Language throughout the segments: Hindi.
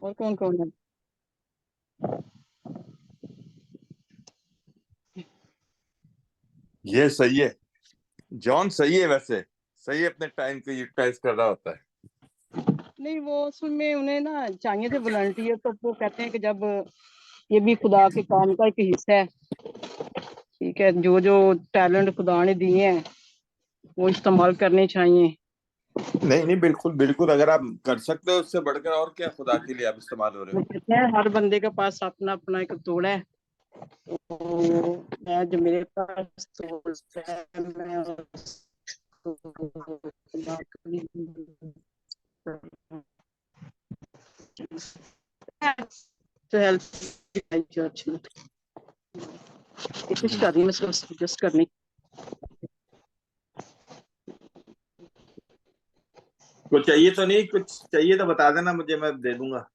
और कौन कौन है? ये सही है, जॉन सही है वैसे, सही अपने टाइम को यूटिलाइज कर रहा होता है। नहीं, वो उसमें उन्हें ना चाहिए थे वॉलंटियर, तो वो कहते हैं कि जब ये भी खुदा के काम का एक हिस्सा है। ठीक है, जो जो टैलेंट खुदा ने दिए हैं वो इस्तेमाल करने चाहिए। नहीं नहीं, बिल्कुल बिल्कुल, अगर आप कर सकते हो उससे बढ़कर और क्या, खुदा के लिए आप इस्तेमाल हो रहे वो हो। कहते हैं हर बंदे के पास अपना अपना एक तोड़ है, तो मैं जो मेरे पास तोड़ है मैं उसको खुदा के लिए तो हेल्प चर्च में कोशिश कर रही हूँ मैं इसको एडजस्ट करने की। कुछ चाहिए तो नहीं, कुछ चाहिए तो बता देना मुझे, मैं दे दूंगा।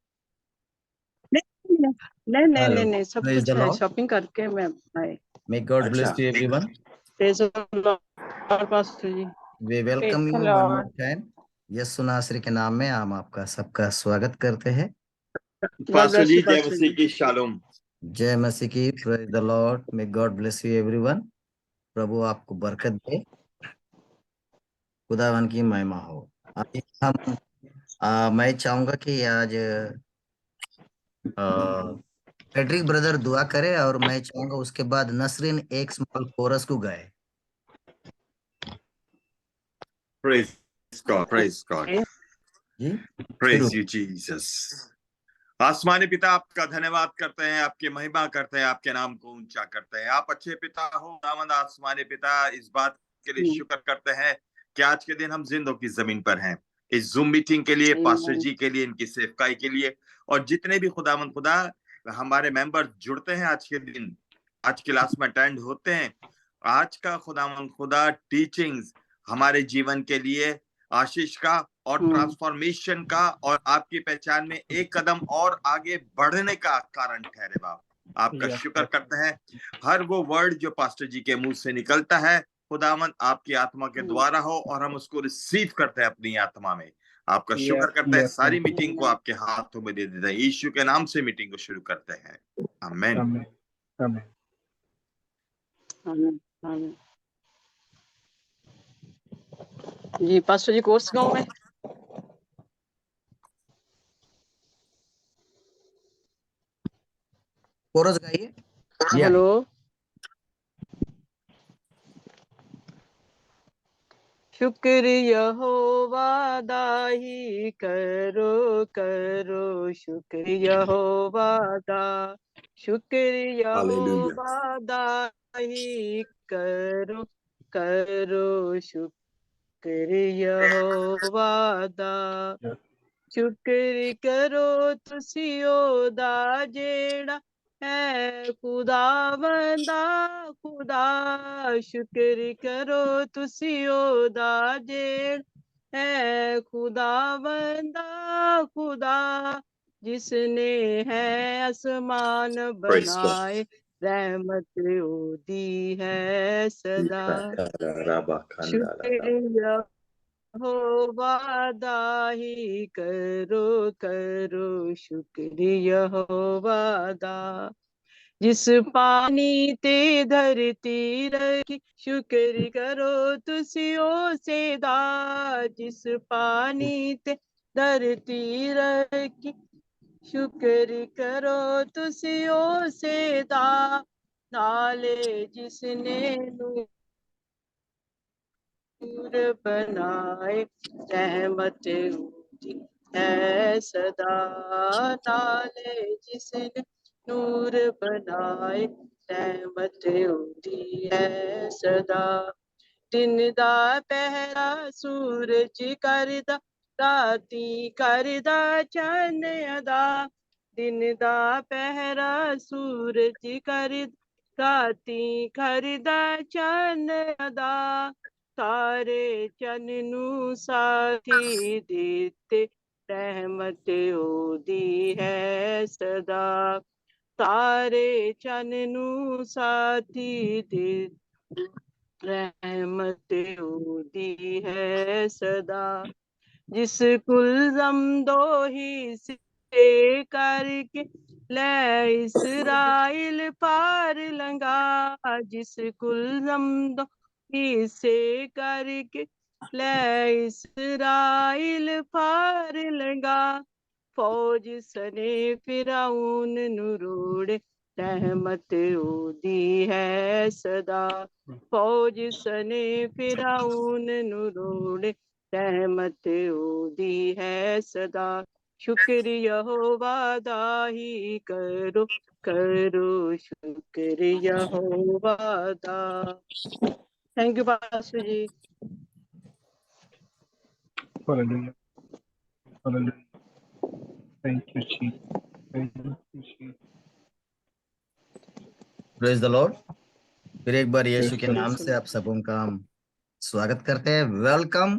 नहीं नहीं नहीं नहीं Hello. नहीं, सब Praise कुछ the है, Lord. शॉपिंग करके मैं आए। May God अच्छा, bless you, everyone. Praise the Lord pastor ji. We welcome praise the you one more Lord. time. Yeshu नासरी के नाम में हम आपका सबका स्वागत करते हैं। God pastor bless ji, you जय पास्टर मसीह जी। की शालोम। जय मसीह की। Praise the Lord. May God bless you, everyone. प्रभु आपको बरकत दे, खुदावन की महिमा हो। आज हम मैं चाहूंगा कि आज पेड्रिक ब्रदर दुआ करे और मैं चाहूंगा उसके बाद नसरीन एक स्मॉल कोरस को गाए। प्रेज गॉड, प्रेज गॉड, जी शुरू। Praise you Jesus. आसमानी पिता, आपका धन्यवाद करते हैं, आपकी महिमा करते हैं, आपके नाम को ऊंचा करते हैं। आप अच्छे पिता हो खुदावंद। आसमानी पिता, इस बात के लिए शुक्र करते हैं कि आज के दिन हम जिंदों की जमीन पर हैं। इस जूम मीटिंग के लिए, पास्टर जी के लिए, इनकी सेवकाई के लिए, और जितने भी खुदावंद खुदा हमारे मेंबर जुड़ते हैं आज के दिन, आज क्लास में अटेंड होते हैं, आज का खुदावंद खुदा टीचिंग्स हमारे जीवन के लिए आशीष का और ट्रांसफॉर्मेशन का और आपकी पहचान में एक कदम और आगे बढ़ने का कारण ठहरे। बाप, आपका शुक्र करते हैं। हर वो वर्ड जो पास्टर जी के मुंह से निकलता है खुदावंद आपकी आत्मा के द्वारा हो और हम उसको रिसीव करते हैं अपनी आत्मा में। आपका शुक्र करते हैं। सारी मीटिंग को आपके हाथों में दे देते हैं। यीशु के नाम से मीटिंग को शुरू करते हैं। आमीन। आमीन आमीन। जी पास्टर जी, कोर्स गाँव में कोरस गाइए। हेलो। शुक्र यहोवा दाही करो करो, शुक्र यहोवा दा, शुक्र यहोवा दाही करो करो, शुक्र यहोवा दा, शुक्र करो तुसियो दा जेड़ा है खुदावंदा खुदा, शुक्र करो तुसियो दा जेड़ा है खुदावंदा खुदा, जिसने है आसमान बनाए, रहमत ओदी है सदा। शुक्र यहोवा दाही करो करो, शुक्र यहोवा दा, जिस पानी ते धरती रखी, शुक्र करो तुसियो से दा, जिस पानी ते धरती रखी, शुक्र करो तुसियो से दा, नाले जिसने नूर बनाए, रहमत होती है सदा, नाले जिसने नूर बनाए, रहमत होती है सदा। दिन दा पहरा सूरज करदा, राती करदा चन अदा, दिन दा पहरा सूरज करदा, राती करदा चन अदा, तारे चन नू साथी देते, रहमत ओदी है सदा, तारे चन नू साथी दे, रहमत ओदी है सदा, जिस कुल दम दो ही से हिस्से करके ले इसराइल पार लंघा, जिस कुल हिस्से करके ले इसराइल पार लंघा, फौज सने फिरौन नुरोड़े रहमत ओदी है सदा, फौज सने फिरौन नुरोड़े रहमत ओदी है सदा, शुक्र यहोवा दा ही करो करो शुक्र यहोवा दा। Thank you pastor ji. Hallelujah. Hallelujah. Thank you, Jesus. Thank you, Jesus. Praise the Lord. फिर एक बार यीशु के Yes, नाम से आप सबों का हम स्वागत करते हैं। Welcome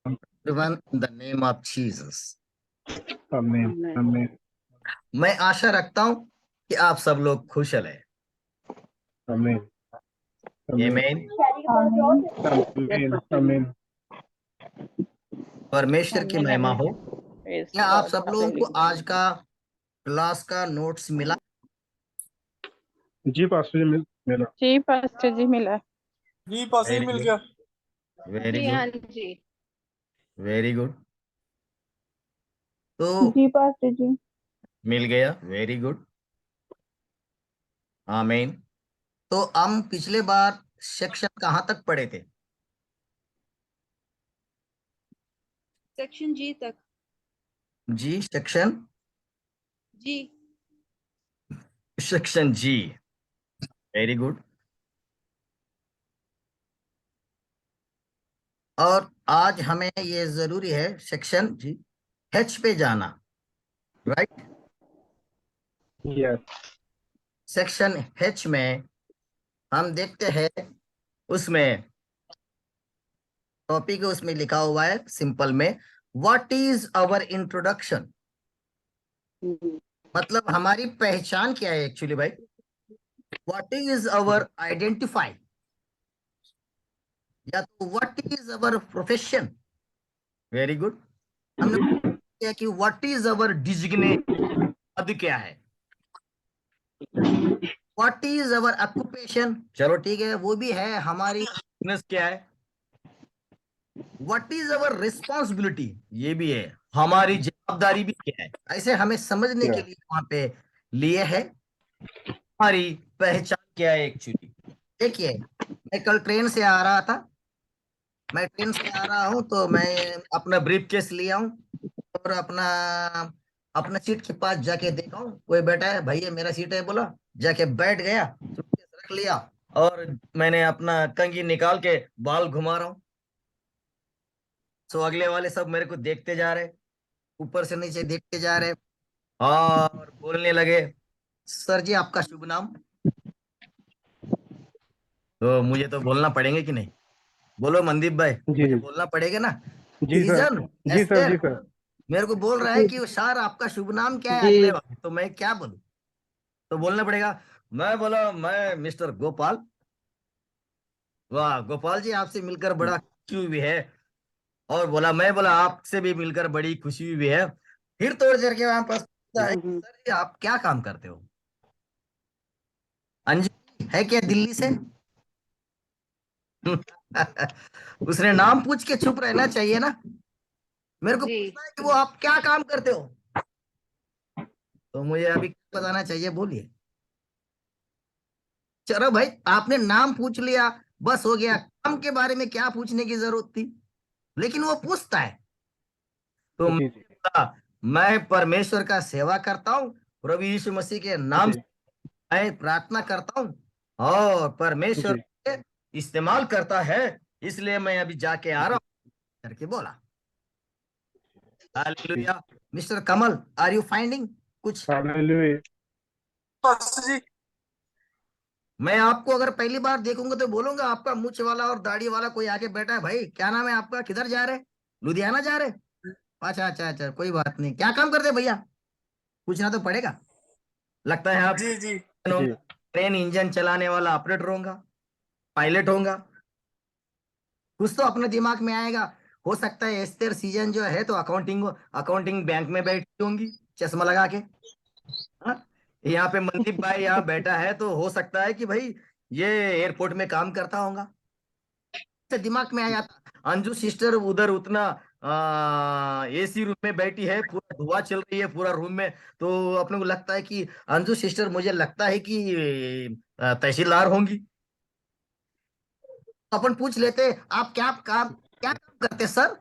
everyone in the name of Jesus. Amen. Amen. मैं आशा रखता हूं कि आप सब लोग खुशल है। Amen. Amen. आमीन। Amen. Amen. परमेश्वर की महिमा हो। क्या आप सब लोगों को आज का क्लास का नोट्स मिला? जी पास्टर जी मिला। जी पास्टर जी मिला। जी पास मिल गया। वेरी जी हाँ गुड, जी। Very good. तो जी पास्टर जी। मिल गया, वेरी गुड, आमीन। तो हम पिछले बार सेक्शन कहाँ तक पढ़े थे? सेक्शन जी तक। जी सेक्शन जी सेक्शन जी, वेरी गुड। और आज हमें ये जरूरी है सेक्शन जी एच पे जाना, राइट? Yes. सेक्शन एच में हम देखते हैं, उसमें टॉपिक उसमें लिखा हुआ है सिंपल में, व्हाट इज आवर इंट्रोडक्शन। मतलब हमारी पहचान क्या है एक्चुअली भाई? व्हाट इज आवर आइडेंटिफाई, या तो what is our profession. Very good. हमने किया कि व्हाट इज आवर डिजिग्नेशन, पद क्या है। व्हाट इज अवर ऑक्यूपेशन, चलो ठीक है वो भी है। हमारी बिजनेस क्या है। व्हाट इज अवर रिस्पॉन्सिबिलिटी, ये भी है। हमारी जवाबदारी भी क्या है। ऐसे हमें समझने के Yeah. लिए वहां पे लिए है हमारी पहचान क्या है एक्चुअली। देखिए, मैं कल ट्रेन से आ रहा था, मैं ट्रेन से आ रहा हूँ तो मैं अपना ब्रीफ केस लिया हूँ और अपना अपना सीट के पास जाके देखा हूँ कोई बैठा है, भैया मेरा सीट है, बोला, जाके बैठ गया, सूटकेस रख लिया और मैंने अपना कंघी निकाल के बाल घुमा रहा हूँ। तो अगले वाले सब मेरे को देखते जा रहे, ऊपर से नीचे देखते जा रहे और बोलने लगे, सर जी आपका शुभ नाम। तो मुझे तो बोलना पड़ेगा कि नहीं? बोलो मनदीप भाई, जी मुझे बोलना पड़ेगा ना। जी सर। सीजन जी सर। जी एस्टर सर। मेरे को बोल रहा है कि सर आपका शुभ नाम क्या है जी। अगले वाले, तो मैं क्या बोलूं? तो बोलना पड़ेगा। मैं बोला मैं मिस्टर गोपाल। वाह गोपाल जी, आपसे मिलकर बड़ा खुशी हुई है। और मैं बोला आपसे भी मिलकर बड़ी खुशी हुई है। फिर तोड़ जड़ के वहां पास पूछता है, सर जी आप क्या काम करते हो? अंजलि है क्या दिल्ली से? उसने नाम पूछ के चुप रहना चाहिए ना। मेरे को पूछना है कि वो आप क्या काम करते हो, तो मुझे अभी क्या बताना चाहिए, बोलिए। चलो भाई, आपने नाम पूछ लिया, बस हो गया। काम के बारे में क्या पूछने की जरूरत थी? लेकिन वो पूछता है। तो जी जी मैं परमेश्वर का सेवा करता हूँ, प्रभु यीशु मसीह के नाम जी से मैं प्रार्थना करता हूँ और परमेश्वर जी मुझे इस्तेमाल करता है, इसलिए मैं अभी जाके आ रहा हूँ करके बोला। Hallelujah. Mister Kamal, are you finding कुछ? हालेलुया। पास जी मैं आपको अगर पहली बार देखूंगा तो बोलूंगा आपका मूछ वाला और दाढ़ी वाला कोई आके बैठा है, भाई क्या नाम है आपका, किधर जा रहे? लुधियाना जा रहे? अच्छा अच्छा अच्छा, कोई बात नहीं। क्या काम करते हैं भैया? पूछना तो पड़ेगा। लगता है आप जी जी जी ट्रेन इंजन चलाने वाला ऑपरेटर होगा, पायलट होगा, कुछ तो अपने दिमाग में आएगा। हो सकता है एस्तर सीजन जो है तो अकाउंटिंग अकाउंटिंग बैंक में बैठी होंगी, चश्मा लगा के। हाँ? यहाँ पे मनदीप भाई यहाँ बैठा है तो हो सकता है कि भाई ये एयरपोर्ट में काम करता होगा। तो दिमाग में आया अंजू सिस्टर उधर उतना एसी रूम में बैठी है, पूरा धुआं चल रही है पूरा रूम में, तो अपने को लगता है कि अंजू सिस्टर मुझे लगता है कि तहसीलदार होंगी। तो अपन पूछ लेते आप क्या काम करते सर,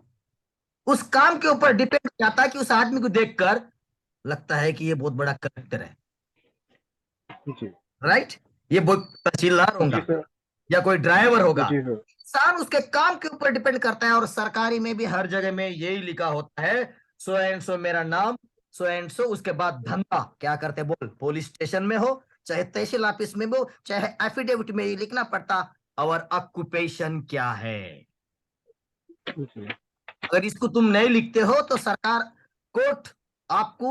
उस काम के ऊपर डिपेंड जाता है कि उस आदमी को देखकर लगता है कि ये बहुत बड़ा कलेक्टर है, जी राइट, ये बहुत तहसीलदार होगा जी सर। या कोई ड्राइवर होगा। जी सर। इंसान उसके काम के ऊपर डिपेंड करता है। और सरकारी में भी हर जगह में यही लिखा होता है, सो एंड सो मेरा नाम, सो एंड सो, उसके बाद धंधा क्या करते बोल, पुलिस स्टेशन में हो चाहे तहसील ऑफिस में हो चाहे एफिडेविट में ही लिखना पड़ता और ऑक्यूपेशन क्या है। जी अगर इसको तुम नहीं लिखते हो तो सरकार कोर्ट आपको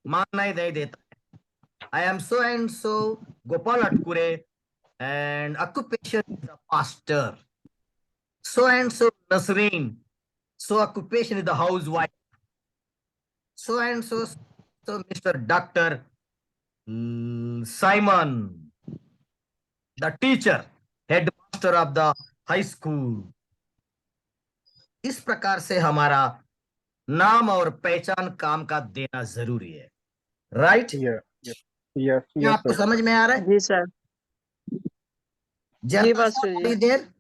मानना ही नहीं देता है। I am so and so Gopal Atkure and occupation is the pastor, so and so Nasreen, so occupation is the housewife, so and so Mr. Doctor Simon, the teacher, headmaster of the high school। इस प्रकार से हमारा नाम और पहचान काम का देना जरूरी है, राइट। यस यस क्या यस आपको सर। समझ में आ रहा है? जी सर। जी बस जी। There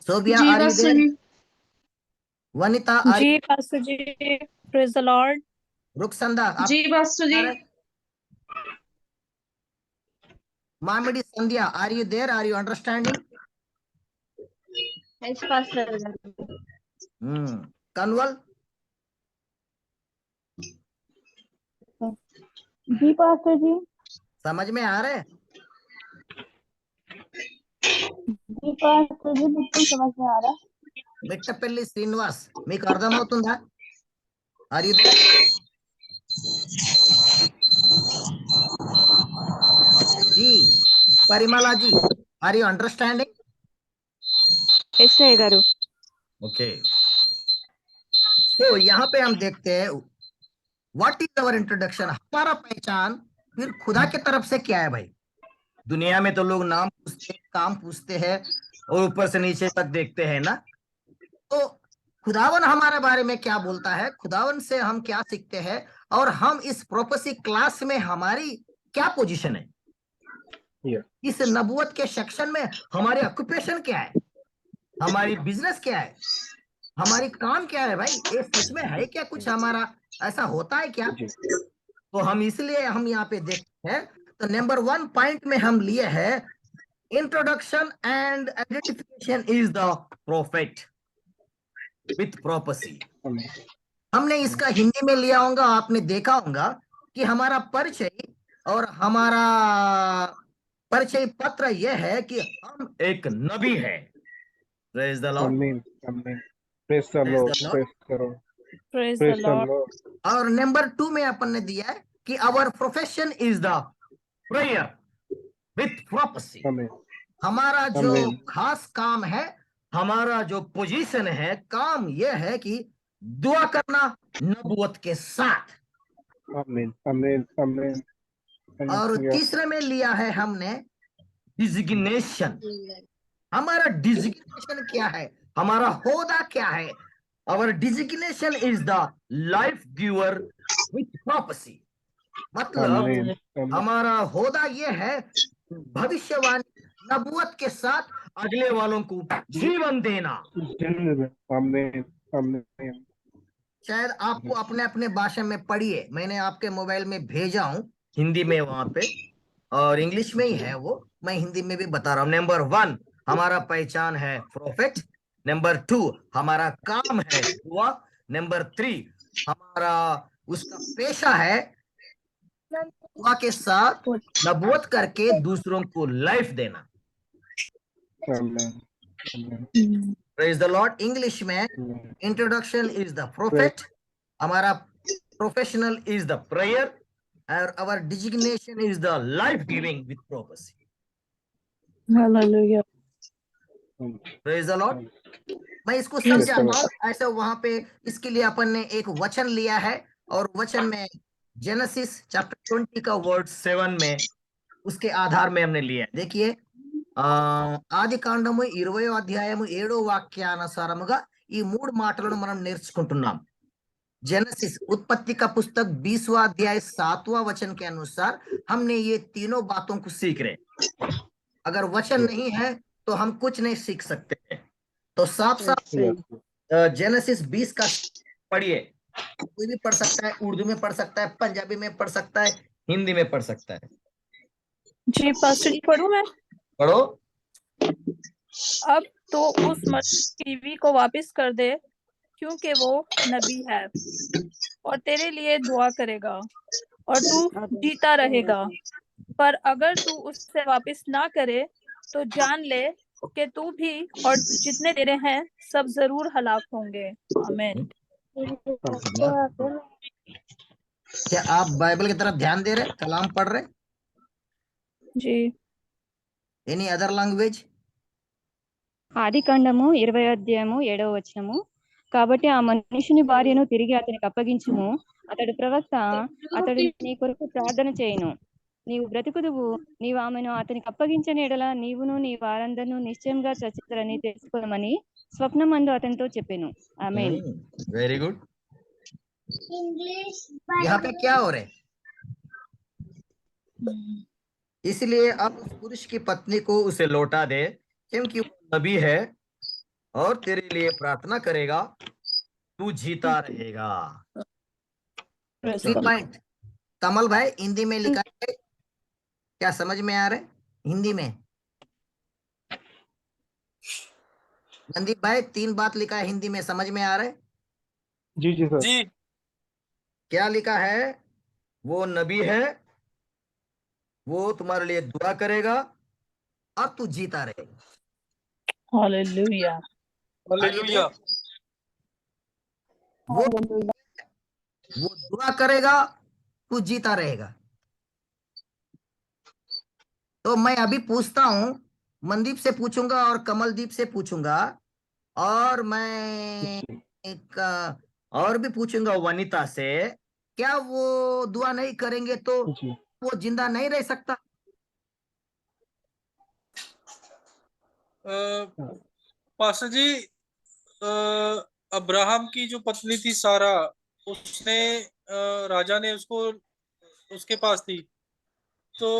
Sobia ji are you pastor there? जी। वनिता आर जी pastor ji, praise the lord. Rukhsanda आप जी pastor ji. Mamidi Sandhya are you there? Are you understanding? Yes pastor. Kanwal? जी पास्टर जी। समझ में आ रहा है? जी पास्टर जी, बिल्कुल समझ में आ रहा है। మిట్టపల్లి శ్రీనివాస్ మీకు అర్థమవుతుందా? Are you there? जी Parimala ji, are you understanding? Yes garu. Okay, तो यहाँ पे हम देखते हैं व्हाट इज अवर इंट्रोडक्शन, हमारा पहचान फिर खुदा के तरफ से क्या है भाई। दुनिया में तो लोग नाम पूछते हैं, काम पूछते हैं और ऊपर से नीचे तक देखते हैं ना, तो खुदावन हमारे बारे में क्या बोलता है, खुदावन से हम क्या सीखते हैं, और हम इस प्रोपेसी क्लास में हमारी क्या पोजीशन है, इस नबूवत के सेक्शन में हमारी ऑक्यूपेशन क्या है, हमारी बिजनेस क्या है, हमारी काम क्या है भाई, ये सच में है क्या, कुछ हमारा ऐसा होता है क्या। तो हम इसलिए हम यहाँ पे देखते हैं, तो नंबर 1 पॉइंट में हम लिए हैं introduction and identification is the prophet with prophecy. हमने इसका हिंदी में लिया होगा, आपने देखा होगा कि हमारा परिचय और हमारा परिचय पत्र यह है कि हम एक नबी है। Praise the lord. आमीन आमीन। Praise the lord, praise the lord, praise the praise the lord. Lord. और नंबर 2 में अपन ने दिया है कि our profession is the prayer with prophecy. आमीन हमारा जो आमीन। खास काम है, हमारा जो पोजीशन है, काम यह है कि दुआ करना नबूवत के साथ। आमीन आमीन आमीन। और तीसरे में लिया है हमने डिजिग्नेशन। हमारा डिजिग्नेशन क्या है, हमारा होदा क्या है। Our designation is the life giver with prophecy. मतलब आमीन आमीन हमारा होदा ये है भविष्यवाणी नबूवत के साथ अगले वालों को जीवन देना। आमीन आमीन। शायद आपको अपने अपने भाषा में पढ़िए, मैंने आपके मोबाइल में भेजा हूं हिंदी में वहां पे, और इंग्लिश में ही है वो, मैं हिंदी में भी बता रहा हूँ। नंबर 1 हमारा पहचान है प्रोफेट, नंबर 2 हमारा काम है दुआ, नंबर 3 हमारा उसका पेशा है दुआ के साथ नबूवत करके दूसरों को लाइफ देना। आमीन आमीन। Praise the lord. इंग्लिश में इंट्रोडक्शन इज द प्रोफेट, हमारा प्रोफेशनल इज द प्रेयर, और our designation is the life giving with prophecy. हालेलुया। Praise the Lord. मैं इसको Yes, समझाता Lord. हूँ। ऐसे वहां पे इसके लिए अपन ने एक वचन लिया है, और वचन में जेनेसिस चैप्टर 20 का वर्ड 7 में उसके आधार में हमने लिया है। देखिए, ఆది కాండము 20వ అధ్యాయము 7వ వాక్యానుసారముగా ఈ 3 మాటలను మనం నేర్చుకుంటున్నాం। जेनेसिस उत्पत्ति का पुस्तक 20वां अध्याय 7वां वचन के अनुसार हमने ये तीनों बातों को सीख रहे। अगर वचन नहीं है तो हम कुछ नहीं सीख सकते हैं। तो साफ साफ सही। जेनेसिस 20 का पढ़िए। कोई भी पढ़ सकता है, उर्दू में पढ़ सकता है, पंजाबी में पढ़ सकता है, हिंदी में पढ़ सकता है। जी पास्टर जी, पढ़ूं मैं? पढ़ो। अब तो उस टीवी को वापस कर दे, क्योंकि वो नबी है और तेरे लिए दुआ करेगा और तू जीता रहेगा। पर अगर तू उससे वापस ना करे तो जान ले कि तू भी और जितने तेरे हैं सब जरूर हलाक होंगे। आमीन। क्या आप बाइबल की तरफ ध्यान दे रहे, कलाम पढ़ रहे? जी। Any other language? ఆది కాండము 20వ అధ్యాయము 7వ వచనము, కాబట్టి ఆ మనుషుని భార్యను తిరిగి అతనికి అప్పగించుము, అతడు ప్రవక్త, అతడు నీ కొరకు ప్రార్థన చేయును, నీవు బ్రతుకుదువు, నీవు ఆమెను అతనికి అప్పగించని ఎడల నీవును నీ వారందరూ నిశ్చయంగా చచ్చిద్దరని తెలుసుకోమని స్వప్నమందు అతనితో చెప్పెను। ఆమేన్। Very good. यहाँ पे क्या हो रहा है? इसलिए अब उस पुरुष की पत्नी को उसे लौटा दे, क्योंकि वो नबी है और तेरे लिए प्रार्थना करेगा, तू जीता रहेगा। पॉइंट। कमल भाई, हिंदी में लिखा है, क्या समझ में आ रहा है? हिंदी में मनदीप भाई 3 बात लिखा है, हिंदी में समझ में आ रहा है? जी जी सर। जी क्या लिखा है? वो नबी है, वो तुम्हारे लिए दुआ करेगा और तू जीता रहेगा। हालेलुया। हालेलुया। वो दुआ करेगा, तू जीता रहेगा। तो मैं अभी पूछता हूं, मनदीप से पूछूंगा और कमलदीप से पूछूंगा, और मैं एक और भी पूछूंगा वनिता से, क्या वो दुआ नहीं करेंगे तो जी वो जिंदा नहीं रह सकता? पास्टर जी, अब्राहम की जो पत्नी थी सारा, उसने राजा ने उसको उसके पास थी, तो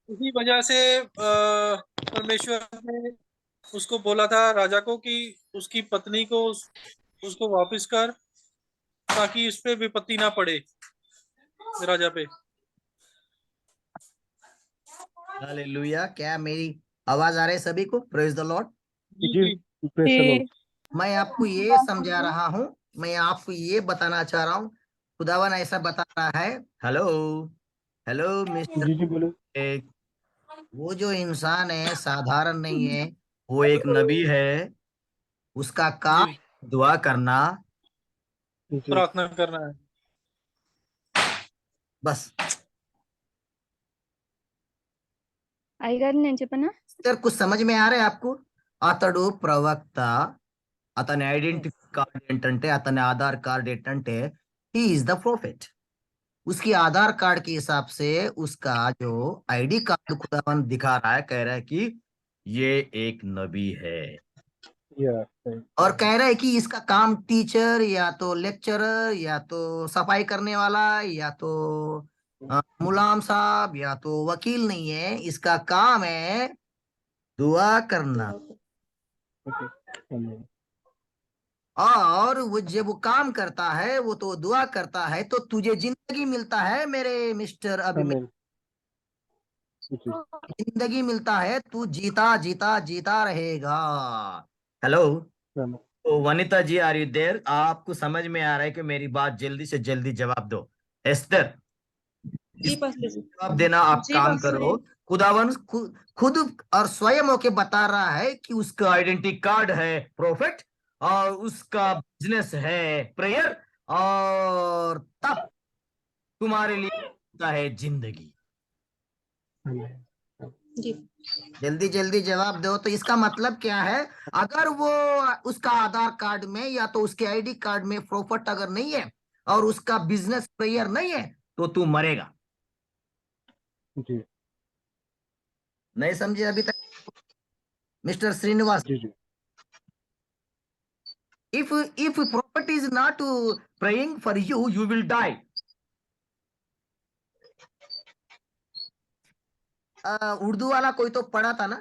इसी वजह से परमेश्वर ने उसको बोला था राजा को कि उसकी पत्नी को उसको वापस कर, ताकि उस पे विपत्ति ना पड़े राजा पे। हालेलुया। क्या मेरी आवाज आ रही है सभी को? Praise the Lord. जी जी जी प्रेज द लॉर्ड। मैं आपको ये समझा रहा हूं, मैं आपको ये बताना चाह रहा हूं, खुदावन ऐसा बता रहा है। हेलो हेलो मिस्टर, जी जी बोलो। वो जो इंसान है साधारण नहीं है, वो एक नबी है, उसका काम जी, दुआ करना, जी प्रार्थना करना है। बस। అయ్యగారు నేను చెప్పనా? सर कुछ समझ में आ रहा है आपको? అతడు ప్రవక్త, అతని ఐడెంటిటీ కార్డ్ ఏంటంటే, అతని ఆధార్ కార్డ్ ఏంటంటే ही इज द प्रॉफिट। उसकी आधार कार्ड के हिसाब से उसका जो आईडी कार्ड खुदावन दिखा रहा है, कह रहा है कि ये एक नबी है, या और कह रहा है कि इसका काम टीचर या तो लेक्चरर या तो सफाई करने वाला या तो मुलाम साहब या तो वकील नहीं है, इसका काम है दुआ करना। आमीन और वो जब वो काम करता है, वो तो दुआ करता है, तो तुझे जिंदगी मिलता है मेरे मिस्टर अभिमन्यु, आमीन। जी जिंदगी मिलता है, तू जीता जीता जीता रहेगा। हेलो। आमीन। तो वनिता जी, आर यू देयर? आपको समझ में आ रहा है कि मेरी बात जल्दी से जल्दी जवाब दो। एस्तर, जी पास्टर जी। जवाब देना, आप जी काम पास्टर करो। खुदावन खुद और स्वयं होके बता रहा है कि उसका आइडेंटिटी कार्ड है प्रॉफिट, और उसका बिजनेस है प्रेयर, और तब तुम्हारे लिए होता है जिंदगी। आमीन जी जल्दी जल्दी जवाब दो। तो इसका मतलब क्या है? अगर वो उसका आधार कार्ड में या तो उसके आईडी कार्ड में प्रॉफिट अगर नहीं है और उसका बिजनेस प्रेयर नहीं है तो तू मरेगा। जी नहीं समझे अभी तक मिस्टर श्रीनिवास? जी जी if prophet is not praying for you, you will die. Urdu वाला कोई तो पढ़ा था ना,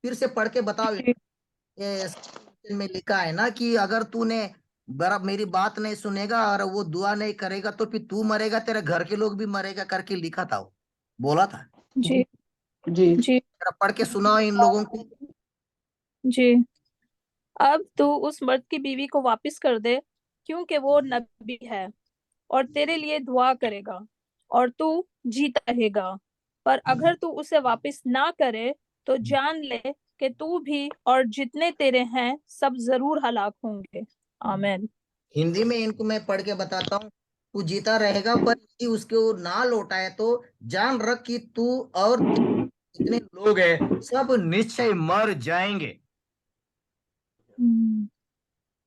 फिर से पढ़ के बताओ। ये में लिखा है ना कि अगर तूने मेरी बात नहीं सुनेगा और वो दुआ नहीं करेगा तो फिर तू मरेगा, तेरे घर के लोग भी मरेगा करके लिखा था, वो बोला था। जी जी जी जरा पढ़ के सुनाओ इन लोगों को। जी। अब तू उस मर्द की बीवी को वापस कर दे, क्योंकि वो नबी है और तेरे लिए दुआ करेगा और तू जीता रहेगा। पर अगर तू उसे वापस ना करे तो जान ले कि तू भी और जितने तेरे हैं सब जरूर हलाक होंगे। आमीन। हिंदी में इनको मैं पढ़ के बताता हूँ। तू जीता रहेगा, पर यदि उसको ना लौटाए तो जान रख कि तू और जितने लोग हैं सब निश्चय मर जाएंगे।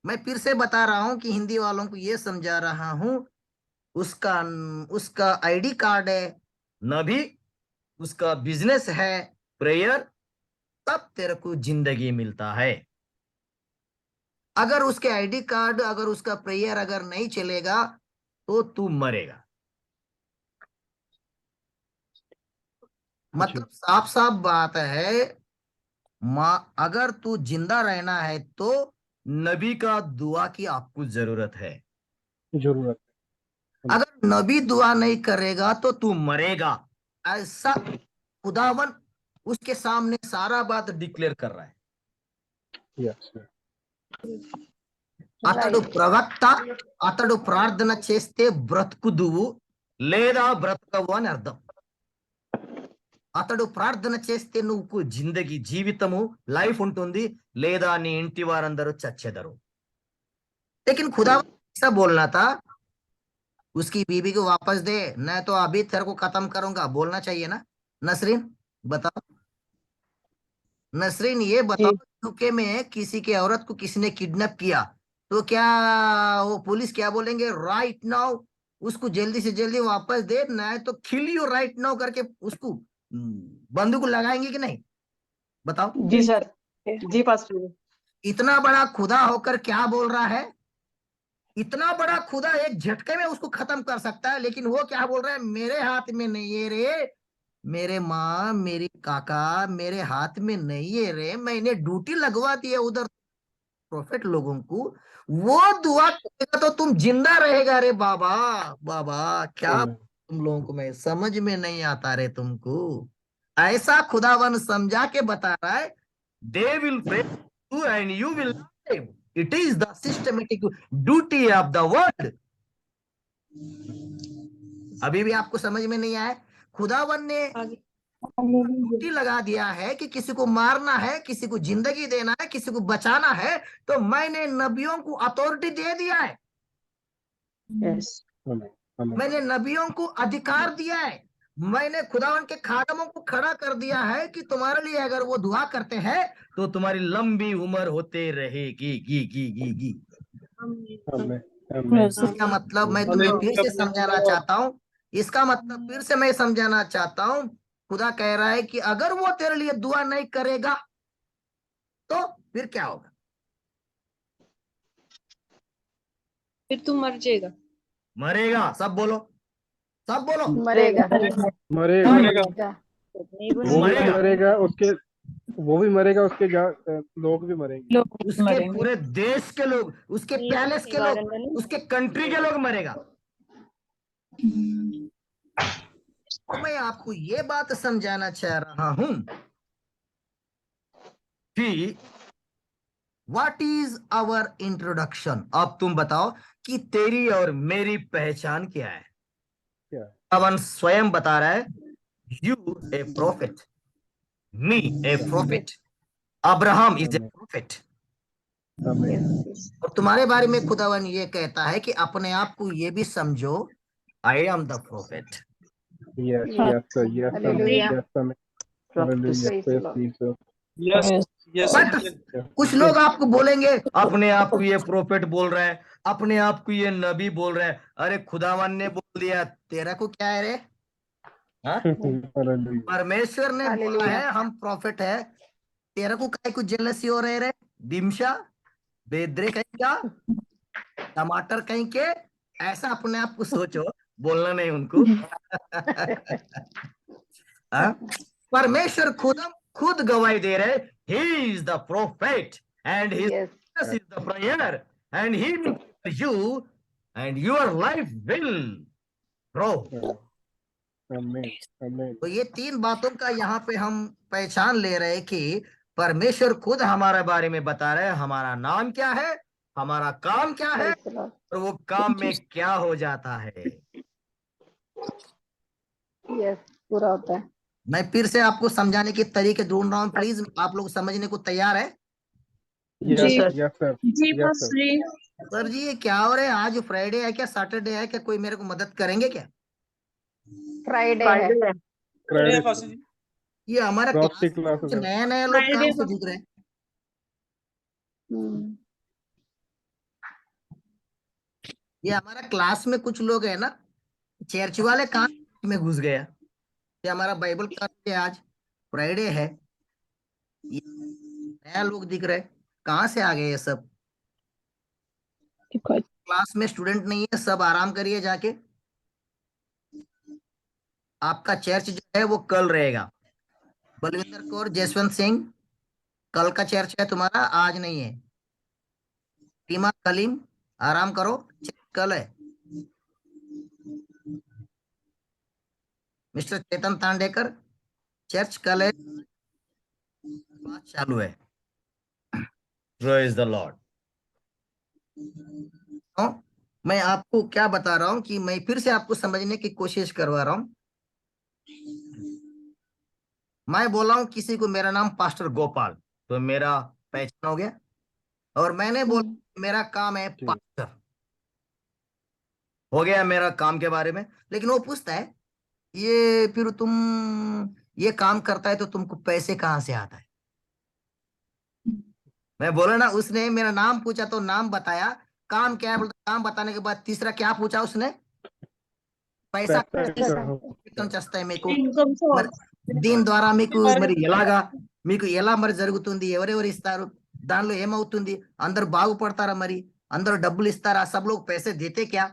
मैं फिर से बता रहा हूँ कि हिंदी वालों को ये समझा रहा हूँ, उसका उसका आईडी कार्ड है नबी, उसका बिजनेस है प्रेयर, तब तेरे को जिंदगी मिलता है। अगर उसके आईडी कार्ड, अगर उसका प्रेयर अगर नहीं चलेगा तो तू मरेगा। मतलब साफ साफ बात है, अगर तू जिंदा रहना है तो नबी का दुआ की आपको जरूरत है। जरूरत। अगर नबी दुआ नहीं करेगा तो तू मरेगा। ऐसा खुदावन उसके सामने सारा बात डिक्लेयर कर रहा है। यस అతడు ప్రవక్త, అతడు ప్రార్థన చేస్తే బ్రతుకుదువు లేదా బ్రతకవు అని అర్థం. అతడు ప్రార్థన చేస్తే నువ్వు జిందగీ జీవితము లైఫ్ ఉంటుంది, లేదా నీ ఇంటి వారందరూ చచ్చెదరు. लेकिन खुदा ऐसा बोलना था, उसकी बीबी को वापस दे, नहीं तो अभी तेरे को खत्म करूंगा, बोलना चाहिए ना। नसरीन बताओ, नसरीन ये बताओ, यूके में किसी की औरत को किसी ने किडनैप किया तो क्या वो पुलिस क्या बोलेंगे? राइट नाउ उसको जल्दी से जल्दी वापस दे, नहीं तो किल यू राइट नाउ करके उसको बंदूक लगाएंगे कि नहीं? बताओ। जी सर, जी पास्टर। इतना बड़ा खुदा होकर क्या बोल रहा है? इतना बड़ा खुदा एक झटके में उसको खत्म कर सकता है, लेकिन वो क्या बोल रहा है? मेरे हाथ में नहीं है रे, मेरे माँ मेरी काका मेरे हाथ में नहीं है रे, मैंने ड्यूटी लगवा दी है उधर प्रोफेट लोगों को, वो दुआ करेगा तो तुम जिंदा रहेगा रे। बाबा बाबा क्या तुम लोगों को मैं समझ में नहीं आता रे तुमको। ऐसा खुदावन समझा के बता रहा है, they will pray you and you will live, it is the systematic duty of the world. अभी भी आपको समझ में नहीं आया? खुदावन ने ड्यूटी लगा दिया है कि किसी को मारना है, किसी को जिंदगी देना है, किसी को बचाना है, तो मैंने नबियों को अथॉरिटी दे दिया है, मैंने नबियों को अधिकार दिया है, मैंने खुदावन के खादमों को खड़ा कर दिया है कि तुम्हारे लिए अगर वो दुआ करते हैं तो तुम्हारी लंबी उम्र होते रहेगी। गी गी गी गी। इसका मतलब मैं तुम्हें फिर से समझाना चाहता हूँ, इसका मतलब फिर से मैं समझाना चाहता हूँ, खुदा कह रहा है कि अगर वो तेरे लिए दुआ नहीं करेगा तो फिर क्या होगा? फिर तू मर जाएगा। मरेगा। सब बोलो, सब बोलो। मरेगा मरेगा, वो भी मरेगा। मरेगा, वो भी मरेगा, उसके लोग भी मरेंगे, उसके पूरे देश के लोग, उसके पैलेस के लोग, उसके कंट्री के लोग मरेगा। तो मैं आपको ये बात समझाना चाह रहा हूं कि व्हाट इज आवर इंट्रोडक्शन। अब तुम बताओ कि तेरी और मेरी पहचान क्या है? अवन स्वयं बता रहा है, you a prophet, me a prophet, Abraham is a prophet. और तुम्हारे बारे में खुदावन ये कहता है कि अपने आप को ये भी समझो, I am the prophet. prophetess. Hallelujah. Praise the Praise Lord. Jesus. Yes yes but कुछ लोग आपको बोलेंगे अपने आप को ये प्रोफेट बोल रहा है, अपने आप को ये नबी बोल रहा है। अरे खुदावन ने बोल दिया, तेरा को क्या है रे? हाँ? Hallelujah. परमेश्वर ने बोला Hallelujah. है हम प्रॉफिट है, तेरा को काय कुछ जेलसी हो रहे रे? दिमशा बेदरे कहीं का, टमाटर कहीं के, ऐसा अपने आप को सोचो, बोलना नहीं उनको। हाँ? परमेश्वर खुद गवाही दे रहे, he is the prophet and his Yes. voice is the prayer and he will for you and your life will grow. Amen. Amen. तो ये 3 बातों का यहाँ पे हम पहचान ले रहे हैं कि परमेश्वर खुद हमारे बारे में बता रहे हैं, हमारा नाम क्या है, हमारा काम क्या है, Praise the Lord. और वो काम में क्या हो जाता है। Yes. पूरा होता है। मैं फिर से आपको समझाने के तरीके ढूंढ रहा हूँ, प्लीज आप लोग समझने को तैयार है? Yes, जी। yes, sir. जी Yes, बस sir. जी सर जी ये क्या हो रहा है? आज फ्राइडे है क्या, सैटरडे है क्या? कोई मेरे को मदद करेंगे क्या? फ्राइडे है। Friday. पासी जी ये हमारा Prophecy क्लास classes है। नए नए लोग Friday काम से को- जुड़ रहे हैं। हम्म। ये हमारा क्लास में कुछ लोग है ना, चर्च वाले काम में घुस गया। ये हमारा बाइबल क्लास है, आज फ्राइडे है, ये नया लोग दिख रहे, कहाँ से आ गए ये सब? क्लास में स्टूडेंट नहीं है, सब आराम करिए जाके। आपका चर्च जो है वो कल रहेगा। बलविंदर कौर, जसवंत सिंह, कल का चर्च है तुम्हारा, आज नहीं है। टीमा कलीम, आराम करो, चर्च कल है। मिस्टर चेतन तांडेकर, चर्च कल है, क्लास चालू है। Praise the Lord. मैं आपको क्या बता रहा हूं कि मैं फिर से आपको समझने की कोशिश करवा रहा हूं। मैं बोला हूं किसी को मेरा नाम पास्टर गोपाल, तो मेरा पहचान हो गया, और मैंने बोला मेरा काम है पास्टर, हो गया मेरा काम के बारे में। लेकिन वो पूछता है ये फिर तुम ये काम करता है तो तुमको पैसे कहाँ से आता है? मैं बोला ना, उसने मेरा नाम पूछा तो नाम बताया, काम क्या है बोलता, काम बताने के बाद तीसरा क्या पूछा उसने? पैसा पैसा चस्ता है मेरे को, ఇన్కమ్ సోర్స్ దీని ద్వారా మీకు మరి ఎలాగా, మీకు ఎలా మరి జరుగుతుంది, ఎవరెవరు ఇస్తారు, దానిలో ఏమవుతుంది, అందరు బాగుపడతారా, మరి అందరూ డబ్బులు ఇస్తారా, सब लोग पैसे देते क्या,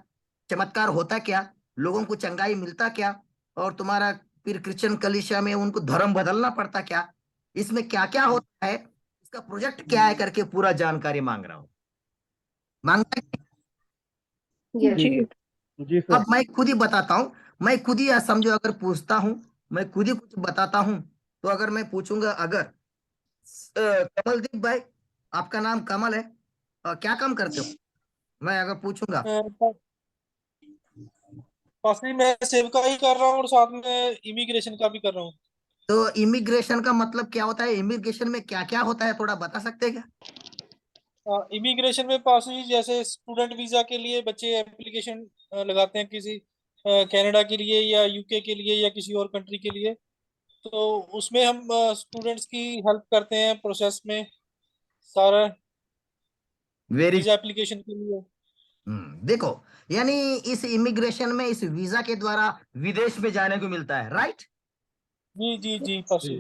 चमत्कार होता क्या, लोगों को चंगाई मिलता क्या, और तुम्हारा फिर क्रिश्चियन कलीसिया में उनको धर्म बदलना पड़ता क्या, इसमें क्या क्या होता है, इसका प्रोजेक्ट क्या है करके पूरा जानकारी मांग रहा हूँ। मांगता है? Yes. जी जी सर। अब मैं खुद ही बताता हूँ, मैं खुद ही समझो अगर पूछता हूँ, मैं खुद ही कुछ बताता हूँ, तो अगर मैं पूछूंगा, अगर कमलदीप भाई आपका नाम कमल है, क्या काम करते हो, मैं अगर पूछूंगा, पासी मैं सेवका ही कर रहा हूँ और साथ में इमिग्रेशन का भी कर रहा हूँ। तो इमिग्रेशन का मतलब क्या होता है, इमिग्रेशन में क्या क्या होता है, थोड़ा बता सकते हैं क्या? इमिग्रेशन में पासी जैसे स्टूडेंट वीजा के लिए बच्चे एप्लीकेशन लगाते हैं किसी कनाडा के लिए या यूके के लिए या किसी और कंट्री के लिए, तो उसमें हम स्टूडेंट्स की हेल्प करते हैं प्रोसेस में सारा वेरी वीजा एप्लीकेशन के लिए। देखो, यानी इस इमिग्रेशन में इस वीजा के द्वारा विदेश में जाने को मिलता है, राइट? जी जी जी पासी।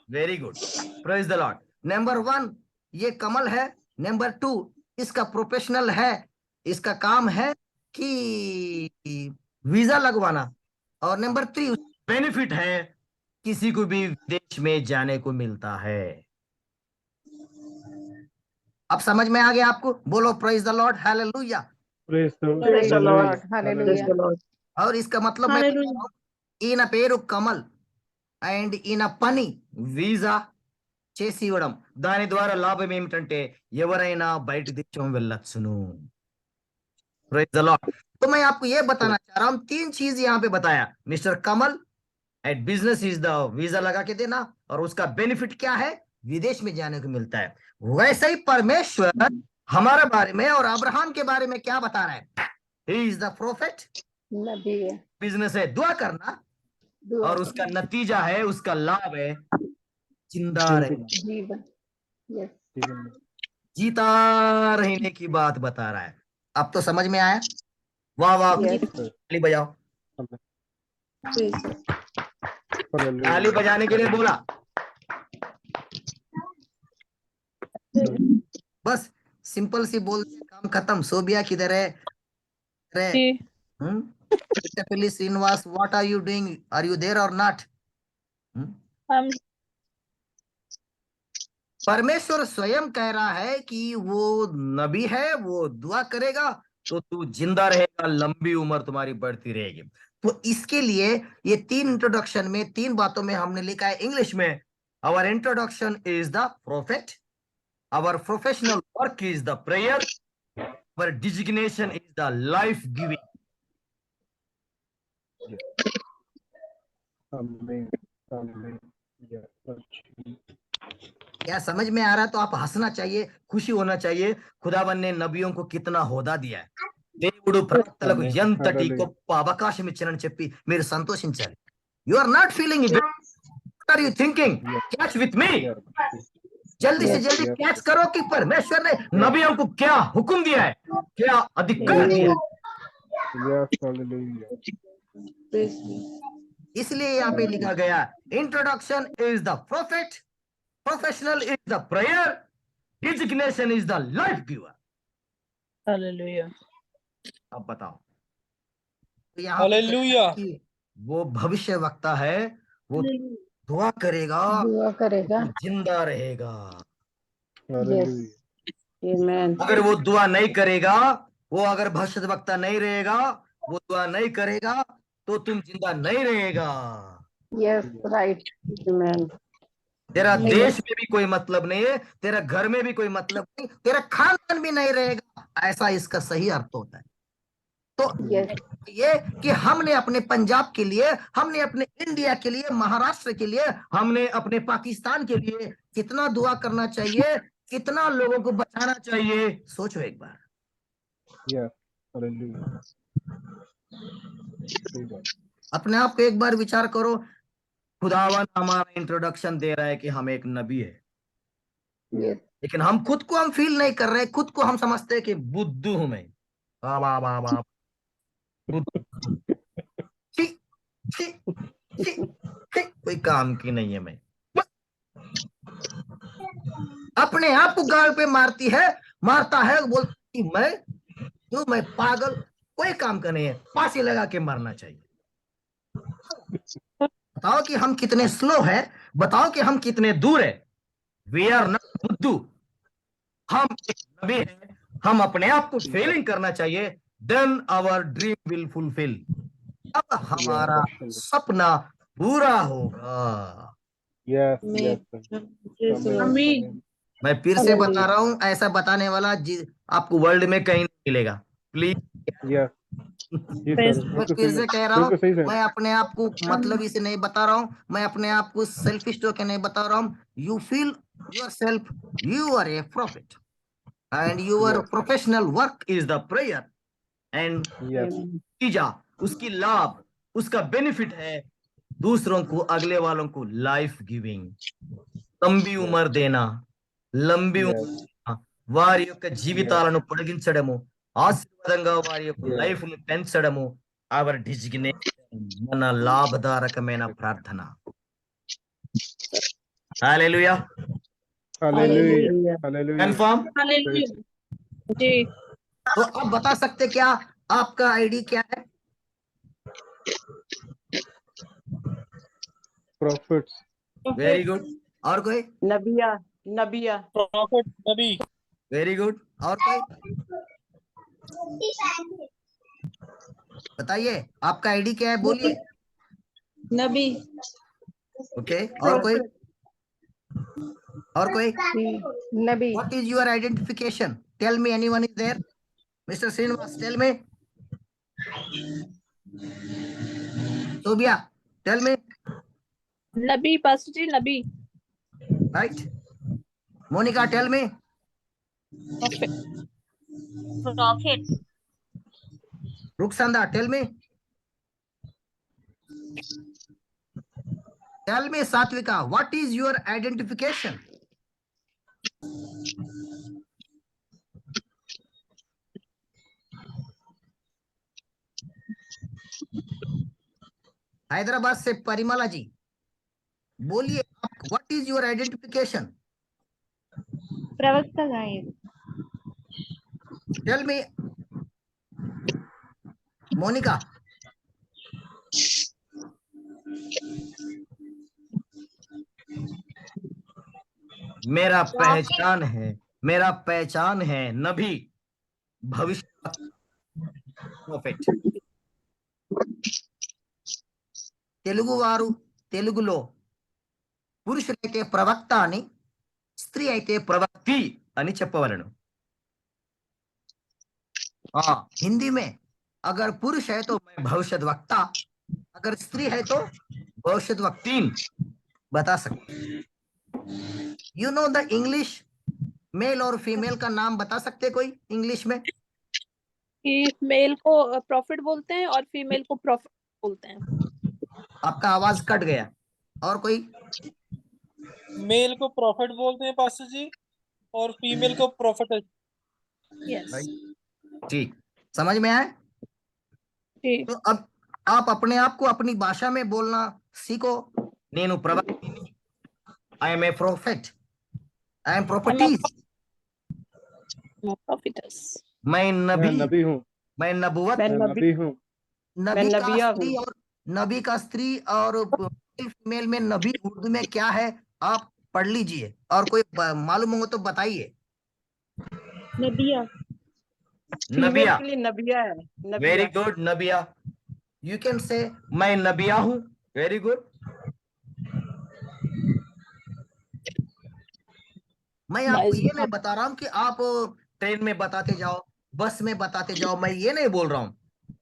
Very good, praise the Lord. Number 1 ये कमल है, नंबर 2 इसका प्रोफेशनल है, इसका काम है कि वीजा लगवाना, और नंबर 3 बेनिफिट है, किसी को भी विदेश में जाने को मिलता है। अब समझ में आ गया आपको? बोलो praise the Lord, hallelujah. Praise the Praise the Lord. Hallelujah. Hallelujah. और इसका मतलब मैं बता रहा हूं, ఈయన పేరు కమల్ అండ్ ఈయన పని వీసా చేసి ఇవ్వడం, దాని ద్వారా లాభం ఏమిటంటే ఎవరైనా బయట దేశం వెళ్ళొచ్చును। Praise the Lord. तो मैं आपको ये बताना चाह रहा हूं, 3 चीज यहाँ पे बताया, mister Kamal at business is the visa लगा के देना, और उसका बेनिफिट क्या है, विदेश में जाने को मिलता है। वैसे ही परमेश्वर हमारे बारे में और अब्राहम के बारे में क्या बता रहा है, ही इज द प्रोफेट, नबी है। बिजनेस है दुआ करना, दुआ और उसका नतीजा है, उसका लाभ है जिंदा रहे, जीवन, यस, जीवन में। जीता रहने की बात बता रहा है। अब तो समझ में आया? वाह वाह, यस, ताली बजाओ। हालेलुया। ताली बजाने के लिए बोला, बस सिंपल सी बोल दिया, काम खत्म। सोबिया किधर है? रे जी Chittapalli Srinivas, what are you doing? Are you there or not? हम परमेश्वर स्वयं कह रहा है कि वो नबी है, वो दुआ करेगा तो तू जिंदा रहेगा, लंबी उम्र तुम्हारी बढ़ती रहेगी। तो इसके लिए ये 3 इंट्रोडक्शन में, 3 बातों में हमने लिखा है इंग्लिश में, our introduction is the prophet, our professional work is the prayer, our designation is the life giving. Amen, amen, yes. क्या समझ में आ रहा है? तो आप हंसना चाहिए, खुशी होना चाहिए। खुदावन ने नबियों को कितना होदा दिया है। దేవుడు ప్రవక్తలకు ఎంతటి గొప్ప అవకాశం ఇచ్చారని చెప్పి మీరు సంతోషించాలి. You are not feeling it, what are you thinking? Catch with me. जल्दी से जल्दी कैच करो कि परमेश्वर ने नबियों को क्या हुक्म दिया है, क्या अधिकार दिया है। Yes, hallelujah. इसलिए यहाँ पे लिखा गया, introduction is the prophet, professional is the prayer, designation is the life giver. Hallelujah. अब बताओ, तो यहाँ पे हालेलुया। कि वो भविष्य वक्ता है, वो दुआ करेगा, दुआ करेगा, जिंदा रहेगा। हालेलुया। आमेन। अगर वो दुआ नहीं करेगा, वो अगर भविष्य वक्ता नहीं रहेगा, वो दुआ नहीं करेगा, तो तुम जिंदा नहीं रहेगा। यस, राइट, आमेन। तेरा देश में भी कोई मतलब नहीं है, तेरा घर में भी कोई मतलब नहीं, तेरा खानदान भी नहीं रहेगा। ऐसा इसका सही अर्थ होता है। तो यस, ये कि हमने अपने पंजाब के लिए, हमने अपने इंडिया के लिए, महाराष्ट्र के लिए, हमने अपने पाकिस्तान के लिए कितना दुआ करना चाहिए, कितना लोगों को बचाना चाहिए, सोचो एक बार। Yes, hallelujah. सही बात। अपने आप को एक बार विचार करो, खुदावन हमारा इंट्रोडक्शन दे रहा है कि हम एक नबी है, यस, लेकिन हम खुद को हम फील नहीं कर रहे, खुद को हम समझते हैं कि बुद्धू हूं मैं। बाबा बाबा छी, छी, छी, छी, कोई काम की नहीं है मैं। अपने आप को गाल पे मारता है, बोलता कि मैं पागल, कोई काम का नहीं है, फांसी लगा के मरना चाहिए। बताओ कि हम कितने स्लो है, बताओ कि हम कितने दूर है। वी आर नॉट बुद्धू, हम एक नबी है। हम अपने आप को फीलिंग करना चाहिए, then our dream will fulfil. अब हमारा सपना पूरा होगा। यस, यस, आमीन। मैं फिर से बता रहा हूं, ऐसा बताने वाला आपको वर्ल्ड में कहीं नहीं मिलेगा। प्लीज, यस, मैं फिर से कह रहा हूँ, बिल्कुल सही मैं अपने आप को मतलब इसे नहीं बता रहा हूँ, मैं अपने आप को सेल्फिश होकर नहीं बता रहा हूँ। You feel yourself, you are a prophet and your professional work is the prayer and नतीजा, उसकी लाभ, उसका बेनिफिट है दूसरों को, अगले वालों को लाइफ गिविंग, लंबी उम्र देना, लंबी उम्र, వారి యొక్క జీవితాలను పొడిగించడము, ఆశీర్వాదంగా వారి యొక్క లైఫ్ ను పెంచడము, అవర్ డిజిగ్నేషన్, మన లాభదారకమైన ప్రార్థన। हालेलुया, हालेलुया, हालेलुया। कंफर्म? हालेलुया। जी तो अब बता सकते क्या आपका आईडी क्या है? प्रॉफिट्स। Very good. और कोई? नबिया, नबिया, प्रॉफिट नबी। Very good. और कोई बताइए, आपका आईडी क्या है, बोलिए। नबी। ओके, और कोई? और कोई? नबी, What is your identification? Tell me, anyone is there? Mr. Srinivas, tell me. Sobia, tell me. Nabi, pastor ji, Nabi. Right. Monica, tell me. Profit. Ruksanda, tell me. Tell me, Satvika, what is your identification? Hyderabad से परिमला जी, बोलिए आप, व्हाट इज योर आइडेंटिफिकेशन? प्रवक्ता गायक। Tell me, Monica. मेरा पहचान है नबी, भविष्य, प्रॉफिट। తెలుగు వారు తెలుగులో పురుషులైతే ప్రవక్త అని, స్త్రీ అయితే ప్రవక్తి అని చెప్పవలను। हिंदी में अगर पुरुष है तो मैं भविष्यद्वक्ता, अगर स्त्री है तो भविष्यद्वक्तीन बता सकते। You know the English male और फीमेल का नाम बता सकते कोई इंग्लिश में? कि मेल को प्रॉफिट बोलते हैं और फीमेल को प्रॉफिट बोलते हैं। आपका आवाज कट गया। और कोई? मेल को प्रॉफिट बोलते हैं पास्टर जी, और फीमेल को प्रॉफिट। यस, ठीक, समझ में आया? ठीक। तो अब आप अपने आप को अपनी भाषा में बोलना सीखो। नेनु प्रवक्तिनी, I am a prophet, I am properties, मैं नबी हूँ, मैं नबुवत, मैं नबी हूँ, नबी का नबिया स्त्री हूँ। और नबी का स्त्री और फीमेल में नबी उर्दू में क्या है आप पढ़ लीजिए, और कोई मालूम हो तो बताइए। नबिया। फीमेल नबिया, के लिए नबिया है। वेरी गुड, नबिया। यू कैन से मैं नबिया हूँ, वेरी गुड। मैं आपको ये नहीं बता रहा हूँ कि आप ट्रेन में बताते जाओ, बस में बताते जाओ, मैं ये नहीं बोल रहा हूँ।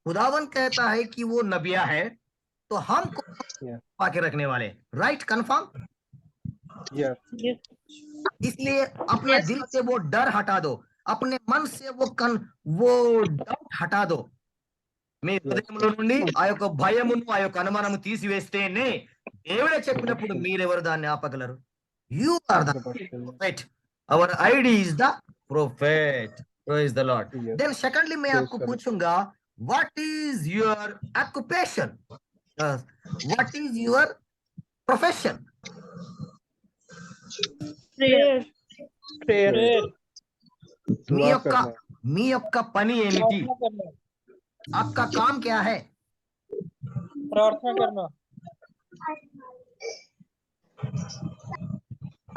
खुदावन कहता है कि वो नबिया है, तो हमको पाके रखने वाले, राइट? कंफर्म? इसलिए अपना दिल से वो डर हटा दो, अपने मन से वो डाउट हटा दो। మీ హృదయంలో నుండి ఆ యొక్క భయమును, ఆ యొక్క అనుమానము తీసివేస్తేనే దేవుడే చెప్పినప్పుడు మీరెవరు దాన్ని ఆపగలరు? You are the prophet, our ID is the prophet, praise the Lord. Then secondly मैं आपको पूछूंगा, what is your occupation, what is your profession? Prayer. మీ యొక్క పని ఏమిటి? आपका काम क्या है? प्रार्थना करना।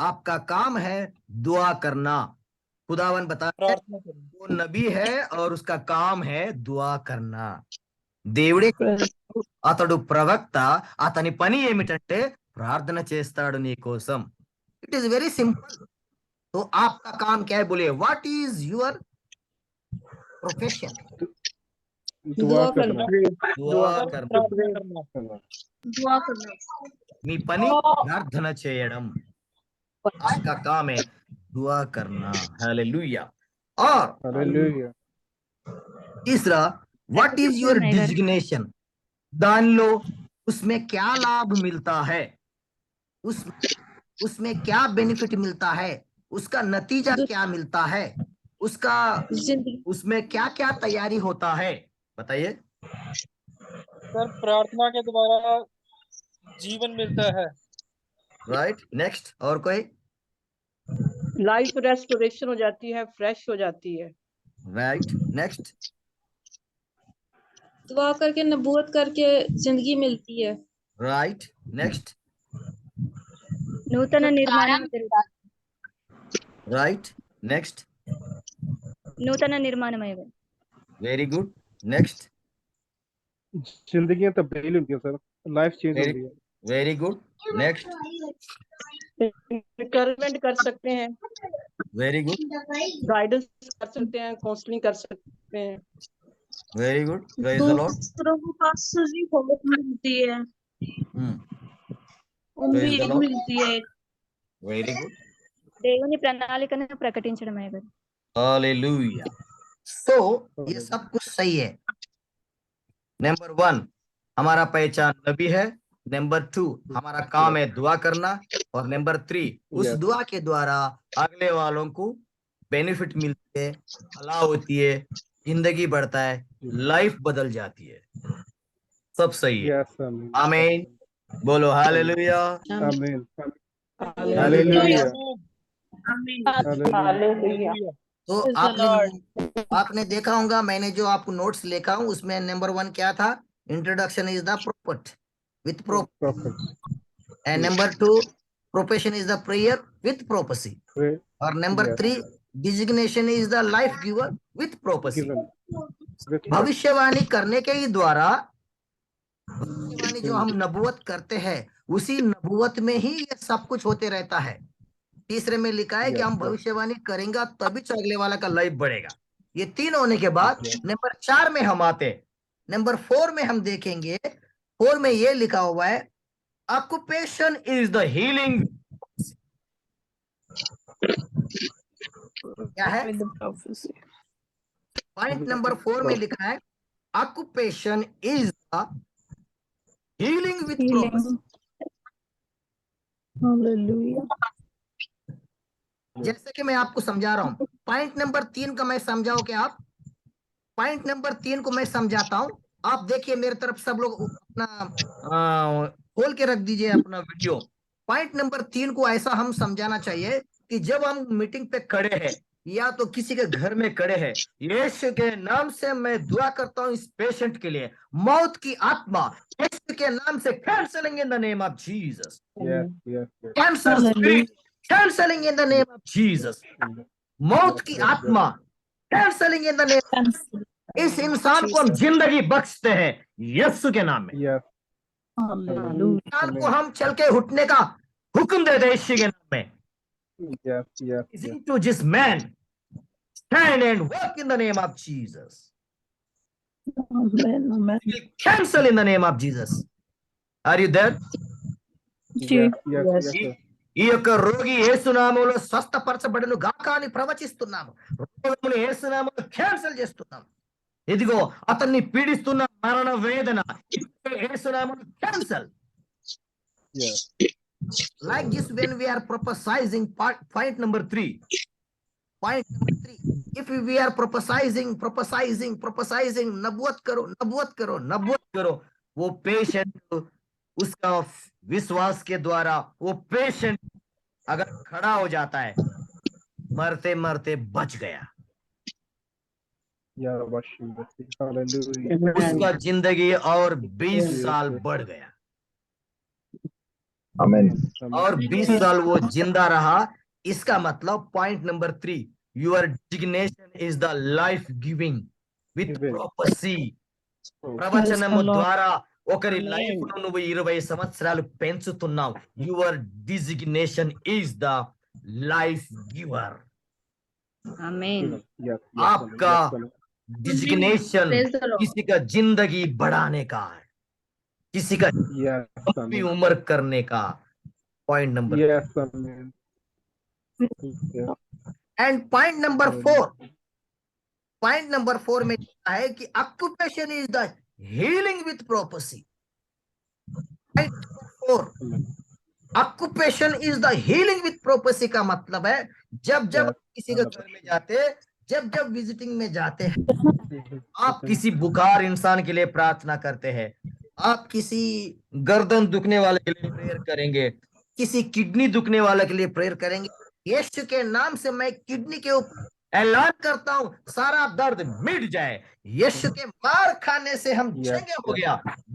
आपका काम है दुआ करना। खुदावन बताता है वो नबी है और उसका काम है दुआ करना। దేవుడే అతడు ప్రవక్త, అతని పని ఏమిటంటే ప్రార్థన చేస్తాడు నీ కోసం। It is very simple. तो आपका काम क्या है? बोलिए, व्हाट इज योर प्रोफेशन? दुआ करना। दुआ करना। మీ పని ప్రార్థన చేయడం, आपका काम है दुआ करना। हालेलुया। और हालेलुया। तीसरा, व्हाट इज योर डिजिग्नेशन? दानिलो उसमें क्या लाभ मिलता है, उसमें क्या बेनिफिट मिलता है, उसका नतीजा क्या मिलता है, उसमें क्या क्या तैयारी होता है, बताइए। सर, प्रार्थना के द्वारा जीवन मिलता है। Right, next. और कोई? लाइफ रेस्टोरेशन हो जाती है, फ्रेश हो जाती है। Right, next. दुआ करके, नबूवत करके जिंदगी मिलती है। Right, next. नूतन निर्माणं। Right, next. नूतन निर्माणमेव। Very good, next. जिंदगी तब्दील होती है सर, लाइफ चेंज होती है। Very good, next. रिकवरमेंट कर सकते हैं, वेरी गुड, गाइडेंस कर सकते हैं, काउंसलिंग कर सकते हैं। Very good, praise the Lord. दूसरों को पास भी होप मिलती है, उम्मीद मिलती है। Very good. దేవుని ప్రణాళికను ప్రకటించడమే కదా। हालेलुया। तो ये सब कुछ सही है। नंबर 1, हमारा पहचान नबी है, नंबर 2 हमारा काम है दुआ करना, और नंबर 3 उस Yes. दुआ के द्वारा अगले वालों को बेनिफिट मिलती है, भला होती है, जिंदगी बढ़ता है, लाइफ बदल जाती है। सब सही है। Yes, Amen. आमीन। बोलो hallelujah. Amen. Hallelujah. Hallelujah. Hallelujah. तो Praise the Lord. आपने देखा होगा, मैंने जो आपको नोट्स लिखा हूं उसमें नंबर 1 क्या था? Introduction is the prophet with Prophet. And number 2 profession is the prayer with prophecy, Pray. और number Yes. 3 designation is the life giver with prophecy. Given. With भविष्यवाणी करने के ही द्वारा, भविष्यवाणी जो हम नबूवत करते हैं उसी नबूवत में ही ये सब कुछ होते रहता है। तीसरे में लिखा है कि Yes, हम yes. भविष्यवाणी करेंगे तभी तो अगले वाला का लाइफ बढ़ेगा। ये 3 होने के बाद Yes. नंबर 4 में हम आते। नंबर 4 में हम देखेंगे, 4 में ये लिखा हुआ है ऑक्यूपेशन इज द हीलिंग। क्या है? With the prophecy. Point number 4 में लिखा है occupation is the healing with prophecy. Hallelujah. जैसे कि मैं आपको समझा रहा हूं, पॉइंट नंबर 3 का मैं समझाऊं क्या? आप पॉइंट नंबर 3 को मैं समझाता हूं, आप देखिए मेरे तरफ सब लोग अपना खोल के रख दीजिए अपना वीडियो। पॉइंट नंबर 3 को ऐसा हम समझाना चाहिए कि जब हम मीटिंग पे खड़े हैं या तो किसी के घर में खड़े हैं, यीशु के नाम से मैं दुआ करता हूं इस पेशेंट के लिए, मौत की आत्मा यीशु के नाम से cancelling in the name of Jesus. Yes, yes, yes. Cancer spirit cancelling in the name of Jesus. मौत की आत्मा कैंसलिंग इन द नेम। इस इंसान को हम जिंदगी बख्शते हैं यीशु के नाम में। Yes. इंसान को हम चल के उठने का हुक्म देते हैं यीशु के नाम में। Yes, yes, yes. To this man stand and walk in the name of Jesus. Amen. Amen. Cancel in the name of Jesus. Are you there? Yes, yes, yes, sir. ఈ యొక్క రోగి యేసునామములో స్వస్థపరచబడును గాక అని ప్రవచిస్తున్నాము. రోగమును యేసునామములో క్యాన్సిల్ చేస్తున్నాము. ఇదిగో అతన్ని పీడిస్తున్న మరణ వేదన యేసునామములో cancel. Yes. Like this, when we are prophesizing, point number 3. Point number 3. If we are prophesizing, नबूवत करो, वो पेशेंट उसका विश्वास के द्वारा वो पेशेंट अगर खड़ा हो जाता है, मरते मरते बच गया, Yeah, hallelujah. उसका जिंदगी और 20 साल बढ़ गया, और 20 साल वो जिंदा रहा। इसका मतलब point number 3, your designation is the life giving with prophecy. ప్రవచనము ద్వారా ఒకరి లైఫ్ ను నువ్వు 20 సంవత్సరాలు పెంచుతున్నావు. Your designation is the life giver. आमीन. आपका डिजिग्नेशन किसी का जिंदगी बढ़ाने का है, किसी का लंबी उम्र करने का. Point number and point number 4 में लिखा है कि occupation is the healing with prophecy. Occupation is the healing with prophecy का मतलब है जब जब किसी के घर में जाते, जब जब विजिटिंग में जाते हैं, आप किसी बुखार इंसान के लिए प्रार्थना करते हैं, आप किसी गर्दन दुखने वाले के लिए प्रेयर करेंगे, किसी किडनी दुखने वाले के लिए प्रेयर करेंगे. यीशु के नाम से मैं किडनी के ऊपर ऐलान करता हूं सारा दर्द मिट जाए. यीशु के मार खाने से हम चंगे हो गया.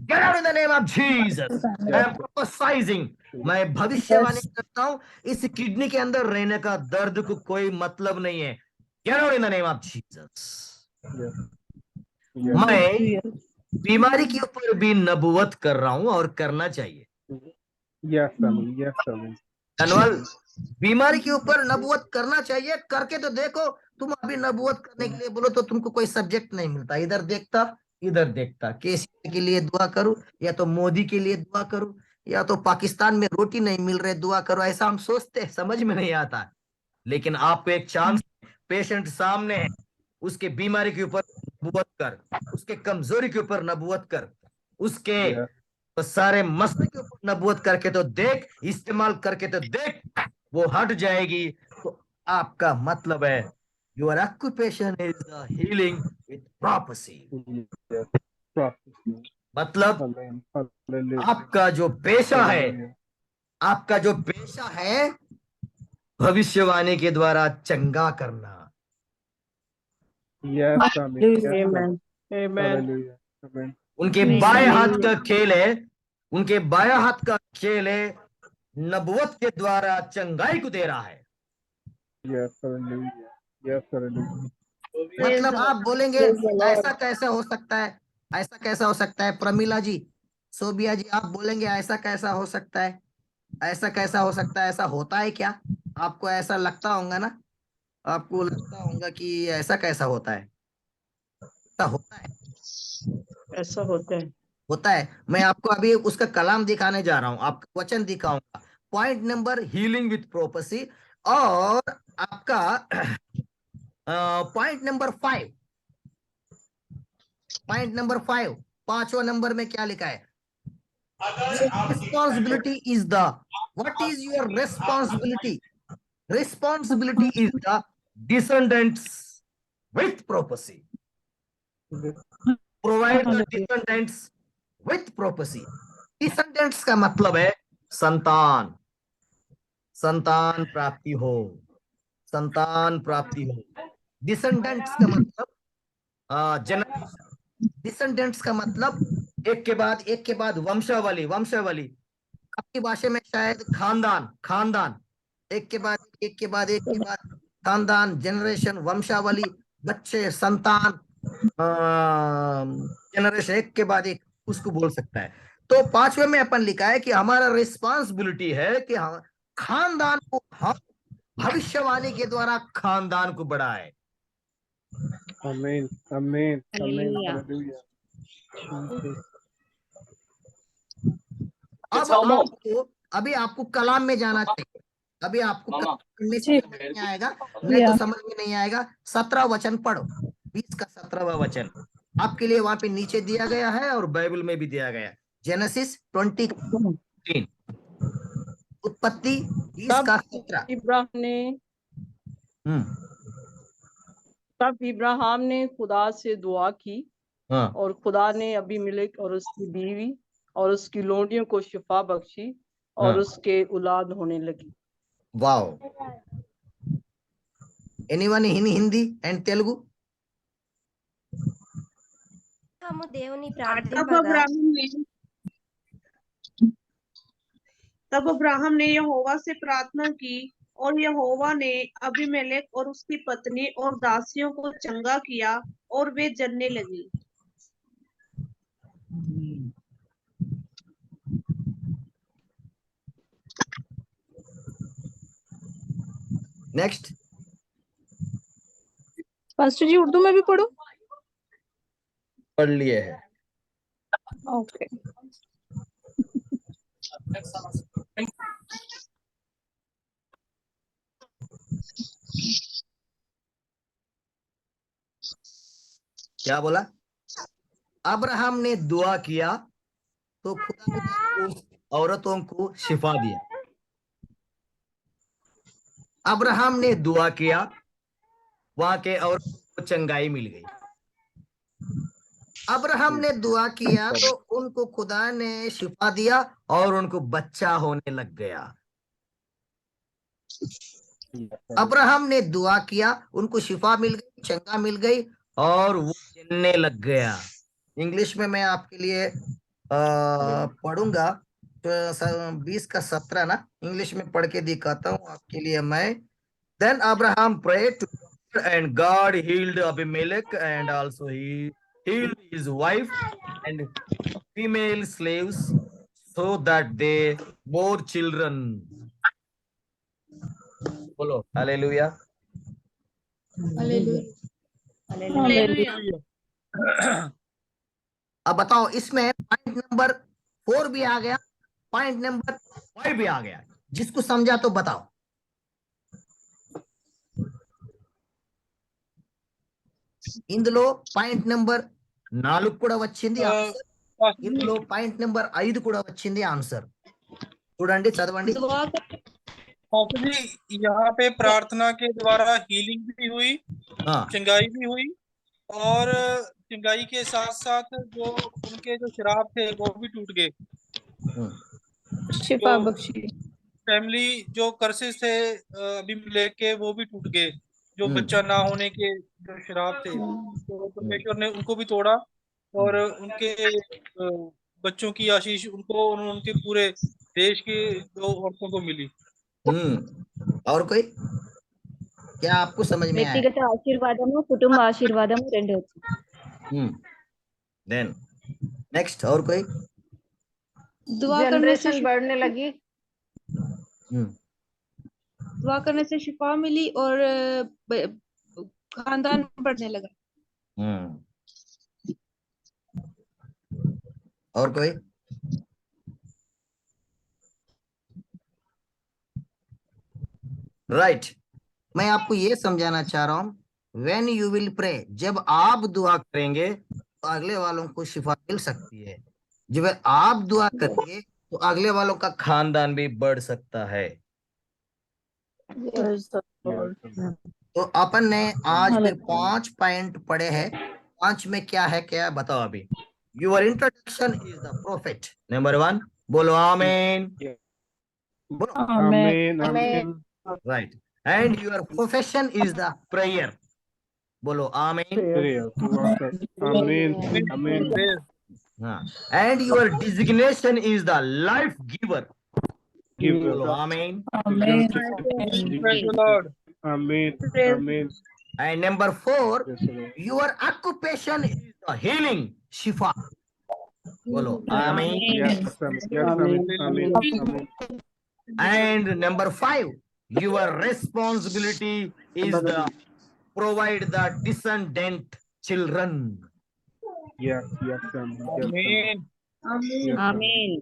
Get out in the name of Jesus. I am prophesying. मैं भविष्यवाणी करता हूं इस किडनी के अंदर रहने का दर्द को कोई मतलब नहीं है. Get out in the name of Jesus. मैं बीमारी के ऊपर भी नबूवत कर रहा हूं और करना चाहिए. धन्यवाद. बीमारी के ऊपर नबूवत करना चाहिए. करके तो देखो. तुम अभी नबूवत करने के लिए बोलो तो तुमको कोई सब्जेक्ट नहीं मिलता. इधर देखता इधर देखता. केसीआर के लिए दुआ करूं या तो मोदी के लिए दुआ करूं या तो पाकिस्तान में रोटी नहीं मिल रही दुआ करो. ऐसा हम सोचते हैं, समझ में नहीं आता. लेकिन आपको एक चांस, पेशेंट सामने है, उसके बीमारी के ऊपर नबूवत कर, उसके कमजोरी के ऊपर नबूवत कर, उसके तो सारे मसले के ऊपर नबूवत करके तो देख, इस्तेमाल करके तो देख, वो हट जाएगी। तो आपका मतलब है your occupation is the healing with prophecy. Yes. Prophecy. मतलब Amen. Hallelujah. आपका जो पेशा है, Hallelujah. आपका जो पेशा है भविष्यवाणी के द्वारा चंगा करना। Yes, Amen. Yes, Amen. Lord. Amen. Hallelujah. Amen. उनके Amen. बाएं हाथ का खेल है, उनके बाएं हाथ का खेल है, नबूवत के द्वारा चंगाई को दे रहा है। Yes, hallelujah. Yes, hallelujah. मतलब आप बोलेंगे ऐसा कैसा हो सकता है, ऐसा कैसा हो सकता है? प्रमिला जी, सोबिया जी, आप बोलेंगे ऐसा कैसा हो सकता है, ऐसा कैसा हो सकता है, ऐसा होता है क्या? आपको ऐसा लगता होगा ना, आपको लगता होगा कि ऐसा कैसा होता है? ऐसा होता है, ऐसा होता है। होता है। मैं आपको अभी उसका कलाम दिखाने जा रहा हूं, आपको वचन दिखाऊंगा। पॉइंट नंबर हीलिंग विथ प्रोपेसी, और आपका पॉइंट नंबर 5, पॉइंट नंबर 5, 5वां नंबर में क्या लिखा है? Responsibility is the, what is your responsibility? Responsibility is the descendants with prophecy. Provide the descendants with prophecy. Descendants का मतलब है संतान, संतान प्राप्ति हो, संतान प्राप्ति हो। डिसेंडेंट्स का मतलब जनरेशन, डिसेंडेंट्स का मतलब एक के बाद वंशावली, वंशावली। आपकी भाषा में शायद खानदान, खानदान, एक के बाद एक के बाद एक के बाद खानदान, जनरेशन, वंशावली, बच्चे, संतान, जनरेशन, एक के बाद एक, उसको बोल सकता है। तो 5वें में अपन लिखा है कि हमारा रिस्पांसिबिलिटी है कि हम खानदान को, हम भविष्यवाणी के द्वारा खानदान को बढ़ाए। Amen. Amen. Amen. Hallelujah. Hallelujah. Jesus. अब आपको, अभी आपको कलाम में जाना चाहिए। अभी आपको कलाम पढ़ने से समझ नहीं आएगा, नहीं तो समझ में नहीं आएगा। 17 वचन पढ़ो, 20 का 17वां वचन आपके लिए वहां पे नीचे दिया गया है और बाइबल में भी दिया गया है। जेनेसिस 20:3, उत्पत्ति 20 का 17। तब इब्राहिम ने खुदा से दुआ की, हाँ, और खुदा ने अबीमेलेक और उसकी बीवी और उसकी लोंडियों को शिफा बख्शी, और हाँ। उसके औलाद होने लगी। Wow. Anyone in Hindi and Telugu? हम దేవుని तब ప్రార్థింపగా अब्राहम ने यहोवा से प्रार्थना की, और यहोवा ने अबीमेलेक और उसकी पत्नी और दासियों को चंगा किया, और वे जनने लगी। नेक्स्ट। पास्टर जी उर्दू में भी पढ़ो। पढ़ लिए है। ओके। क्या बोला? अब्राहम ने दुआ किया तो खुदा ने उस औरतों को शिफा दिया। अब्राहम ने दुआ किया, वहां के औरतों को चंगाई मिल गई। अब्राहम ने दुआ किया तो उनको खुदा ने शिफा दिया और उनको बच्चा होने लग गया। अब्राहम ने दुआ किया, उनको शिफा मिल गई, चंगा मिल गई, और वो जन्ने लग गया। इंग्लिश में मैं आपके लिए पढ़ूंगा, 20 का 17 ना, इंग्लिश में पढ़ के दिखाता हूँ आपके लिए मैं। Then Abraham prayed to God and God healed Abimelech and also he healed his wife and female slaves so that they bore children. बोलो हालेलुया। अब बताओ, इसमें पॉइंट नंबर 4 भी आ गया, पॉइंट नंबर 5 भी आ गया। जिसको समझा तो बताओ। ఇందులో పాయింట్ నెంబర్ 4 కూడా వచ్చింది ఆన్సర్, ఇందులో పాయింట్ నెంబర్ 5 కూడా వచ్చింది ఆన్సర్. చూడండి, చదవండి. दुआ कर पापा जी, यहाँ पे प्रार्थना के द्वारा हीलिंग भी हुई, हाँ, चंगाई भी हुई, और चंगाई के साथ साथ जो उनके जो शराब थे वो भी टूट गए। शिफा जो बख्शी। फैमिली जो कर्सेस थे अबीमेलेक के, वो भी टूट गए। जो बच्चा ना होने के जो शराब थे, तो परमेश्वर ने उनको भी तोड़ा, और उनके बच्चों की आशीष उनके पूरे देश की दो औरतों को मिली। और कोई क्या आपको समझ में आया? వ్యక్తిగత ఆశీర్వాదము, కుటుంబ ఆశీర్వాదము రెండు వచ్చింది. देन नेक्स्ट, और कोई? दुआ करने से जनरेशन बढ़ने लगी। दुआ करने से शिफा मिली और खानदान बढ़ने लगा। और कोई? राइट, मैं आपको ये समझाना चाह रहा हूं, व्हेन यू विल प्रे, जब आप दुआ करेंगे तो अगले वालों को शिफा मिल सकती है। जब आप दुआ करेंगे तो अगले वालों का खानदान भी बढ़ सकता है। तो अपन ने आज फिर 5 पॉइंट पढ़े हैं। 5 में क्या है, क्या बताओ अभी? Your introduction is the profit, number 1, बोलो आमीन। बोलो आमीन, आमीन। Right, and your profession is the prayer, बोलो आमीन। आमीन, आमीन। हाँ, and your designation is the life giver, बोलो आमीन। आमीन, आमीन। And number 4, your occupation is the healing, शिफा, बोलो आमीन। And number 5, your responsibility is the provide the descendant children. ఆమేన్.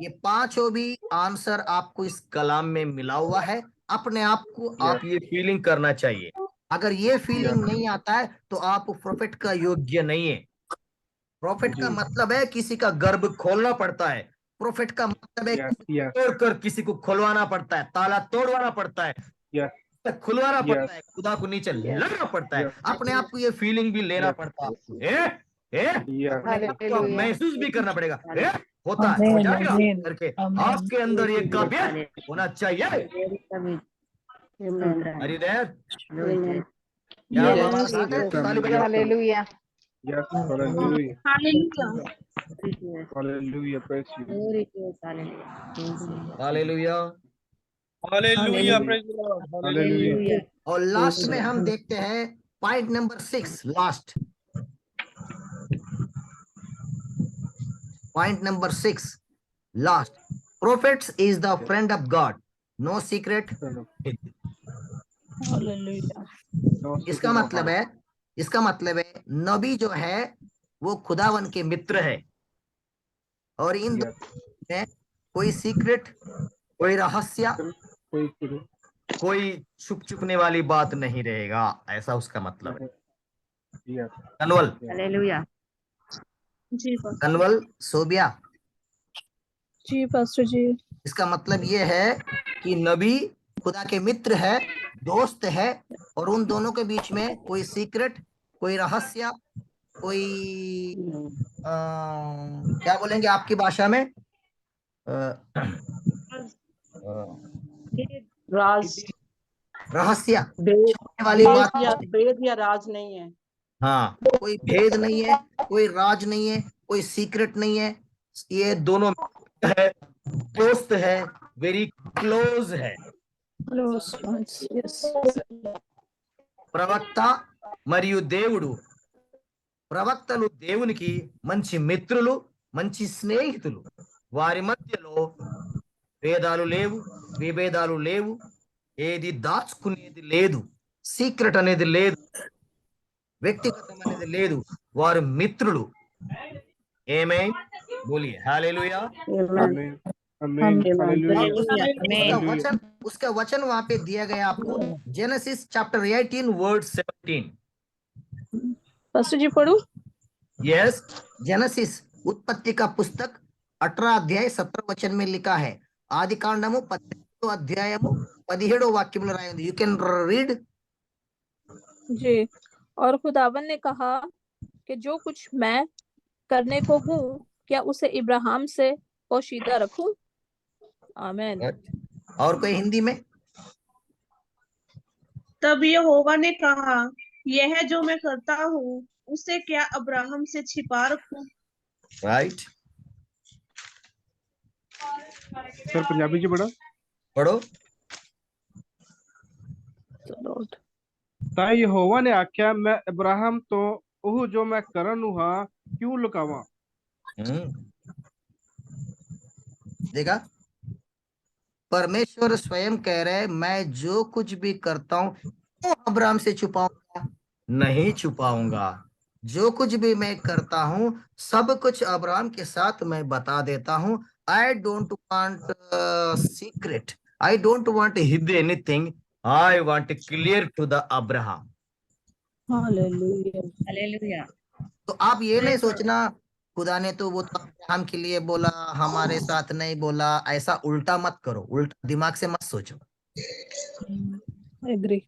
ये 5 भी आंसर आपको इस कलाम में मिला हुआ है। अपने आप को आप ये फीलिंग करना चाहिए। अगर ये फीलिंग नहीं आता है तो आप प्रोफेट का योग्य नहीं है। प्रोफेट का मतलब है किसी का गर्भ खोलना पड़ता है। प्रोफेट का मतलब है तोड़कर किसी को खुलवाना पड़ता है, ताला तोड़वाना पड़ता है, खुलवाना पड़ता है, खुदा को नीचे लाना पड़ता है। अपने आप को ये फीलिंग भी लेना पड़ता है आपको। महसूस भी करना पड़ेगा, होता है, हो जाएगा करके आपके अंदर ये काबिलियत होना चाहिए। Are you there? हालेलुया। Yes, hallelujah. Hallelujah, praise you. Hallelujah, hallelujah, praise the Lord, hallelujah. और लास्ट में हम देखते हैं point number 6, last point number 6, last, prophets is the friend of God, no secret. इसका मतलब है नबी जो है वो खुदावन के मित्र है, और इन में कोई सीक्रेट, कोई रहस्य, कोई छुप छुपने वाली बात नहीं रहेगा, ऐसा उसका मतलब है। कन्वल, हालेलुया। जी कन्वल, सोबिया, जी पास्टर जी। इसका मतलब ये है कि नबी खुदा के मित्र है, दोस्त है, और उन दोनों के बीच में कोई सीक्रेट, कोई रहस्य, कोई क्या बोलेंगे आपकी भाषा में, राज, रहस्य, वाली बात, भेद या राज नहीं है। हाँ, कोई भेद नहीं है, कोई राज नहीं है, कोई सीक्रेट नहीं है। ये दोनों है, दोस्त है, वेरी क्लोज है। ప్రవక్త మరియు దేవుడు, ప్రవక్తలు దేవునికి మంచి మిత్రులు, మంచి స్నేహితులు. వారి మధ్యలో భేదాలు లేవు, విభేదాలు లేవు, ఏది దాచుకునేది లేదు, సీక్రెట్ అనేది లేదు, వ్యక్తిగతం అనేది లేదు, వారు మిత్రులు. ఆమేన్, बोलिए हालेलुया। उसका वचन वहां पे दिया गया आपको, जेनेसिस चैप्टर 18 वर्ड 17। पास्टर जी पढ़ू। यस, जेनेसिस उत्पत्ति का पुस्तक 18 अध्याय 17 वचन में लिखा है. ఆది కాండము 18 అధ్యాయము 17 వాక్యంలో రాయింది. You can read. जी. और खुदावन ने कहा कि जो कुछ मैं करने को हूँ, क्या उसे इब्राहिम से पोशीदा रखूं? आमीन. और कोई हिंदी में? तब यहोवा ने कहा, यह जो मैं करता हूँ उसे क्या अब्राहम से छिपा रखूं? राइट. सर पंजाबी जी पढ़ो. ਤਾਂ ਯਹੋਵਾ ਨੇ ਆਖਿਆ, ਮੈਂ ਅਬਰਾਹਮ ਤੋਂ ਉਹ ਜੋ ਮੈਂ ਕਰਨ ਨੂੰ ਹਾਂ ਕਿਉਂ ਲੁਕਾਵਾਂ? देखा, परमेश्वर स्वयं कह रहे, मैं जो कुछ भी करता हूं तो अब्राहम से छुपाऊंगा? नहीं छुपाऊंगा. जो कुछ भी मैं करता हूं सब कुछ अब्राहम के साथ मैं बता देता हूं. I don't want secret, I don't want hid anything. I want clear to the Abraham. Hallelujah. Hallelujah. तो आप ये नहीं सोचना खुदा ने तो वो तो अब्राहम के लिए बोला, हमारे साथ नहीं बोला. ऐसा उल्टा मत करो, उल्टा दिमाग से मत सोचो. एग्री.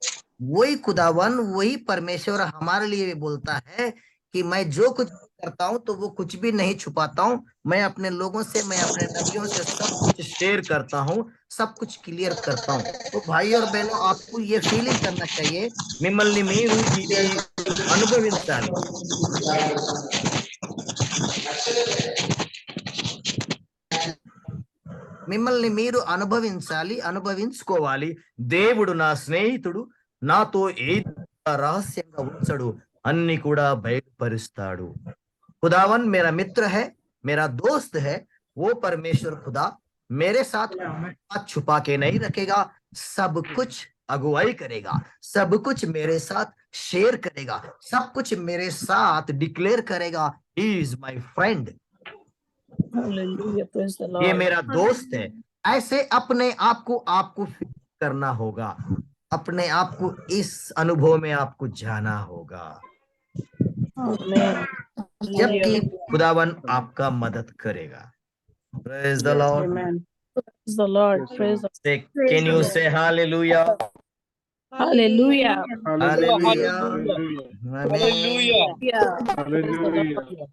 वही खुदावन, वही परमेश्वर हमारे लिए भी बोलता है कि मैं जो कुछ करता हूं तो वो कुछ भी नहीं छुपाता हूं. मैं अपने लोगों से, मैं अपने नबियों से सब कुछ शेयर करता हूं, सब कुछ क्लियर करता हूं. तो भाई और बहनों, आपको ये फीलिंग करना चाहिए, मिम्मल्नी मीरू ఇది అనుభవించాలి. మిమ్మల్ని మీరు అనుభవించుకోవాలి. దేవుడు నా స్నేహితుడు, నాతో ఏది రహస్యంగా ఉంచడు, అన్ని కూడా బయలుపరుస్తాడు. खुदावन मेरा मित्र है, मेरा दोस्त है. वो परमेश्वर खुदा मेरे साथ छुपा के नहीं रखेगा. सब कुछ अगुवाई करेगा, सब कुछ मेरे साथ शेयर करेगा, सब कुछ मेरे साथ डिक्लेयर करेगा. He is my friend. ये मेरा दोस्त है. ऐसे अपने आप को फील करना होगा. अपने आप को इस अनुभव में आपको जाना होगा, जबकि खुदावन आपका मदद करेगा. Praise the Lord. Praise the Lord. Praise the Say, can you say hallelujah? Hallelujah. Hallelujah. Hallelujah.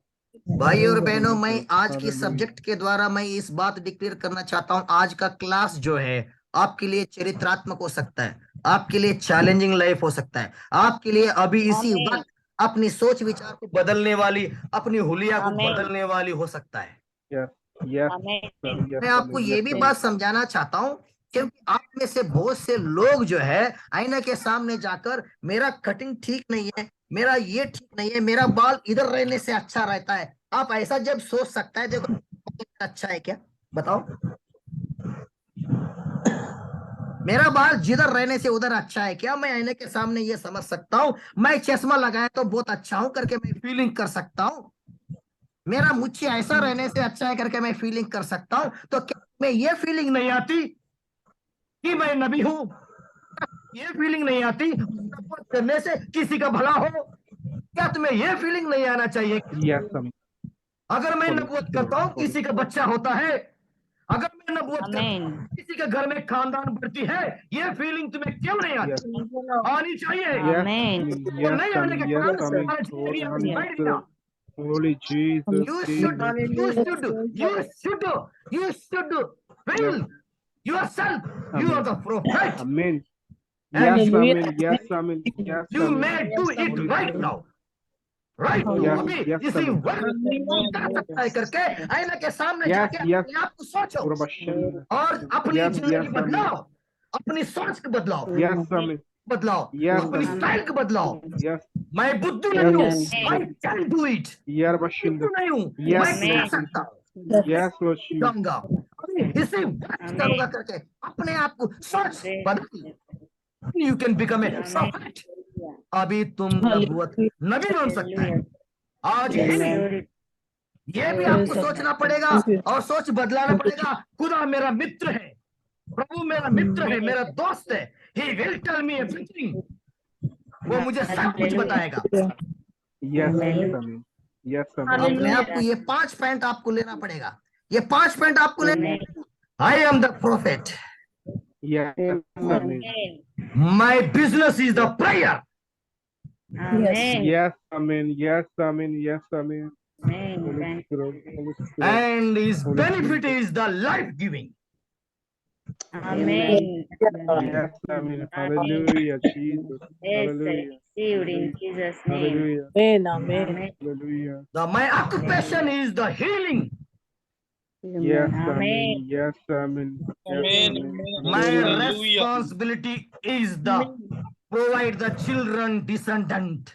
भाई और बहनों, मैं आज की सब्जेक्ट के द्वारा मैं इस बात डिक्लेयर करना चाहता हूं. आज का क्लास जो है आपके लिए चरित्रात्मक हो सकता है, आपके लिए चैलेंजिंग लाइफ हो सकता है, आपके लिए अभी इसी वक्त अपनी सोच विचार को बदलने वाली, अपनी हुलिया को बदलने वाली हो सकता है. मैं आपको ये भी बात समझाना चाहता हूँ, क्योंकि आप में से बहुत से लोग जो है आईने के सामने जाकर, मेरा कटिंग ठीक नहीं है, मेरा ये ठीक नहीं है, मेरा बाल इधर रहने से अच्छा रहता है. आप ऐसा जब सोच सकता है, देखो अच्छा है क्या, बताओ. मेरा बाल जिधर रहने से उधर अच्छा है क्या, मैं आईने के सामने ये समझ सकता हूँ. मैं चश्मा लगाया तो बहुत अच्छा हूं करके मैं फीलिंग कर सकता हूँ. मेरा मुझे ऐसा रहने से अच्छा है करके मैं फीलिंग कर सकता हूँ. तो क्या मैं ये फीलिंग नहीं आती कि मैं नबी हूं? ये फीलिंग नहीं आती करने से किसी का भला हो? क्या तुम्हें ये फीलिंग नहीं आना चाहिए? अगर मैं नबूवत करता हूँ किसी का बच्चा होता है, अगर मैं नबूवत करता हूँ किसी के घर में खानदान बढ़ती है, ये फीलिंग तुम्हें क्यों नहीं आती? आनी चाहिए. नहीं आने के कारण Holy Jesus. You should feel yourself. You are the prophet. Amen. Yes, amen. Yes, amen. Yes, You may do it right now. Right now. अभी इसी वक्त कर सकता है करके आईना के सामने जाके अपने आप को सोचो और अपनी जिंदगी बदलाओ, अपनी सोच को बदलाओ, बदलाओ, अपनी स्टाइल को बदलाओ. मैं बुद्धू नहीं हूँ, I can do it. बुद्धू नहीं हूँ, मैं कर सकता हूँ. कहूँगा इसी वक्त करूँगा करके अपने आप को सोच बदल. You can become a prophet. अभी तुम नबी बन सकते हैं. आज ही नहीं, ये भी आपको सोचना पड़ेगा और सोच बदलाना पड़ेगा. खुदा मेरा मित्र है, प्रभु मेरा मित्र है, मेरा दोस्त है. He will tell me everything. वो मुझे सब कुछ बताएगा. Yes, अपने आप को ये 5 पॉइंट आपको लेना पड़ेगा, ये 5 पॉइंट आपको लेना। I am the prophet, Yes, Amen. My business is the prayer, Yes, Amen. Yes, Amen. Yes, Amen. Holy Spirit, Holy Spirit, and his Holy benefit Spirit. is the life giving. Yes, Amen. Hallelujah, Jesus. Hallelujah. Hallelujah. Hallelujah. My occupation is the healing. Yes, Amen. Yes, Amen. Yes, Amen. My Hallelujah. responsibility is the provide the children descendant.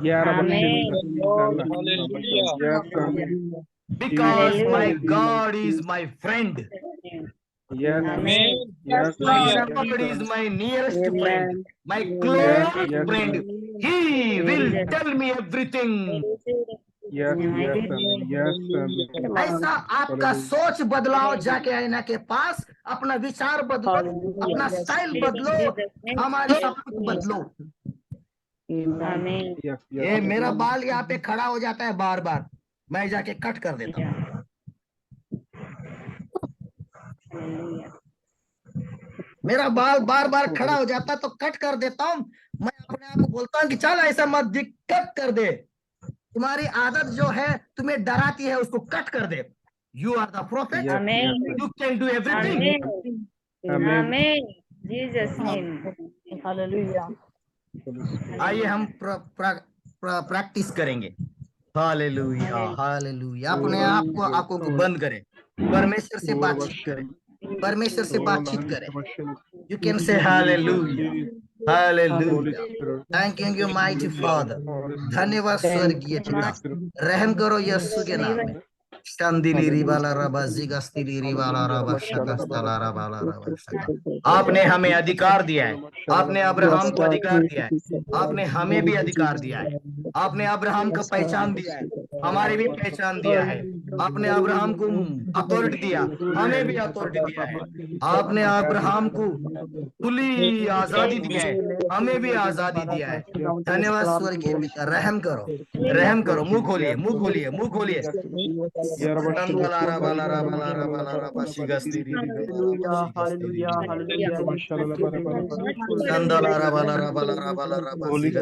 Yeah, Rabbi Amen. Shimon, Lord, Rabbi hallelujah. Yes, Amen. Because Jesus, my Jesus, God is Jesus. my friend. Yes, Amen. yes, Hallelujah. God is yes, my nearest friend, Amen. my yes, close yes, friend. He will tell me everything. yes, yes, Amen. Yes, Amen. ऐसा आपका Hallelujah. सोच बदलाव, जाके आईना के पास अपना विचार बदलो, अपना स्टाइल बदलो, हमारे सब कुछ बदलो। Amen. Yes, yes, ये yes. मेरा बाल यहाँ पे खड़ा हो जाता है बार बार, मैं जाके कट कर देता हूँ। मेरा बाल बार बार खड़ा हो जाता है तो कट कर देता हूँ। मैं अपने आप को बोलता हूँ कि चल ऐसा मत दिख, कट कर दे। तुम्हारी आदत जो है तुम्हें डराती है, उसको कट कर दे। You are the prophet, Yes, yes, you can do everything. Amen. Hallelujah. आइए हम प्रैक्टिस करेंगे। हालेलुया, हालेलुया। अपने आप को, आंखों को बंद करें, परमेश्वर से बातचीत करें, परमेश्वर से बातचीत करें। You can say hallelujah, hallelujah. Thank you mighty father, धन्यवाद स्वर्गीय पिता, रहम करो यीशु के नाम में। शांदिली रिबाला रबा जिगस्तिली रिबाला रबा शकस्तला रबाला रबा शका। आपने हमें अधिकार दिया है, आपने अब्राहम को अधिकार दिया है, आपने हमें भी अधिकार दिया है। आपने अब्राहम को पहचान दिया है, हमारी भी पहचान दिया है। आपने अब्राहम को अथॉरिटी दिया, हमें भी अथॉरिटी दिया है। आपने अब्राहम को खुली आजादी दिया है, हमें भी आजादी दिया है। धन्यवाद स्वर्गीय पिता, रहम करो, रहम करो। मुंह खोलिए, मुंह खोलिए, मुंह खोलिए। Holy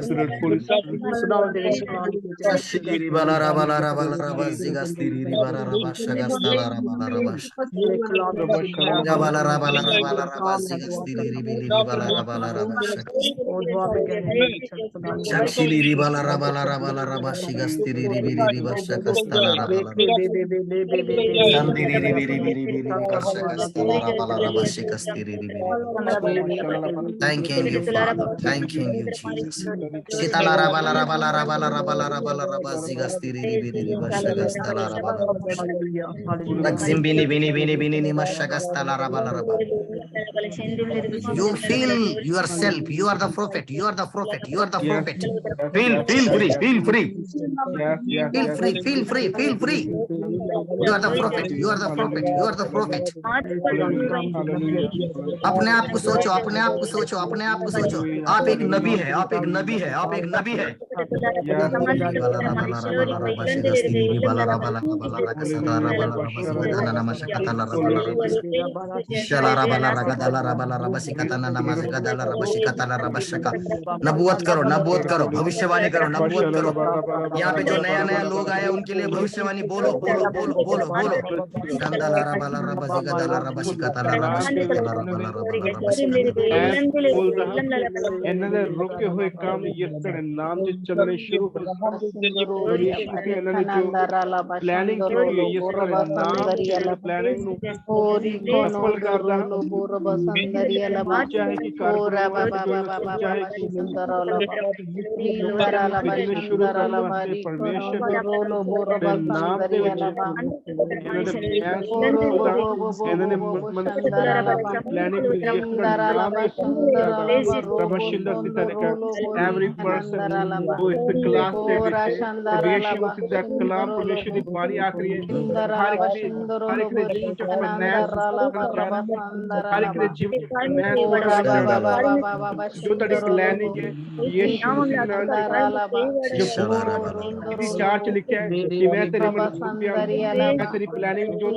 Spirit, Holy Spirit. Shakshili ribala rabala rabala rabashigastiri ribiri ribashakastala rabala Sandiri ribiri ribiri ribashakastala rabala rabashikastiri ribiri. Thanking you, Father. Thanking you, Jesus. Shitala rabala rabala rabala rabala rabala rabazigastiri ribiri ribashakastala rabala rabashak. Takzimbini bini bini bini nimashakastala rabala rabala. You feel yourself. You are the prophet. You are the prophet. You are the Yes, prophet. Feel free. Feel free. yes, yes, Feel yes. free. Feel free. Feel free. You are the prophet. You are the prophet. You are the prophet. अपने आप को सोचो, अपने आप को सोचो, अपने आप को सोचो। आप एक नबी है, आप एक नबी है, आप एक नबी है। नबूवत करो, नबूवत करो, भविष्यवाणी करो, नबूवत करो। यहाँ पे जो नया नया लोग आए उनके लिए भविष्यवाणी बोलो, बोलो, बोलो, बोलो, बोलो। ਇਹਨਾਂ ਦੇ ਰੁਕੇ ਹੋਏ ਕੰਮ ਯਿਸੂ ਨਾਮ ਦੇ ਚੱਲਣੇ ਸ਼ੁਰੂ ਹੋ ਜਾਣ। ਯਿਸੂ ਕੇ ਇਹਨਾਂ ਨੇ ਜੋ ਪਲੈਨਿੰਗ ਕੀਤੀ ਹੈ ਯਿਸੂ ਦੇ ਨਾਮ ਦੀ ਪਲੈਨਿੰਗ ਨੂੰ ਸਫਲ ਕਰਦਾ ਚਾਹੇ ਕਿ ਕਾਰਪੋਰੇਟ ਚਾਹੇ ਕਿ ਲੋਕਾਂ ਨੂੰ ਭੇਜਣੇ ਸ਼ੁਰੂ ਕਰਨ ਵਾਸਤੇ ਪਰਮੇਸ਼ਰ ਦੇ ਨਾਮ ਦੇ ਵਿੱਚ every person who is the class ਦੇ ਵਿੱਚ ਯਿਸੂ ਮਸੀਹ ਦਾ ਕਲਾਮ ਪਰਮੇਸ਼ਰ ਦੀ ਬਾਣੀ ਆਖਰੀ ਹੈ ਹਰ ਇੱਕ ਦੇ ਜੀਵਨ ਚ ਫਾਈਨੈਂਸ ਹਰ ਇੱਕ ਦੇ ਜੀਵਨ ਚ ਫਾਈਨੈਂਸ ਜੋ ਤੁਹਾਡੀ ਪਲੈਨਿੰਗ ਹੈ ਯਿਸੂ ਮਸੀਹ ਨਾਲ ਜੋ ਚਾਰ ਚ ਲਿਖਿਆ ਹੈ ਕਿ ਮੈਂ ਤੇਰੀ ਮਨਸੂਬਿਆਂ ਮੈਂ ਤੇਰੀ ਪਲੈਨਿੰਗ ਜੋ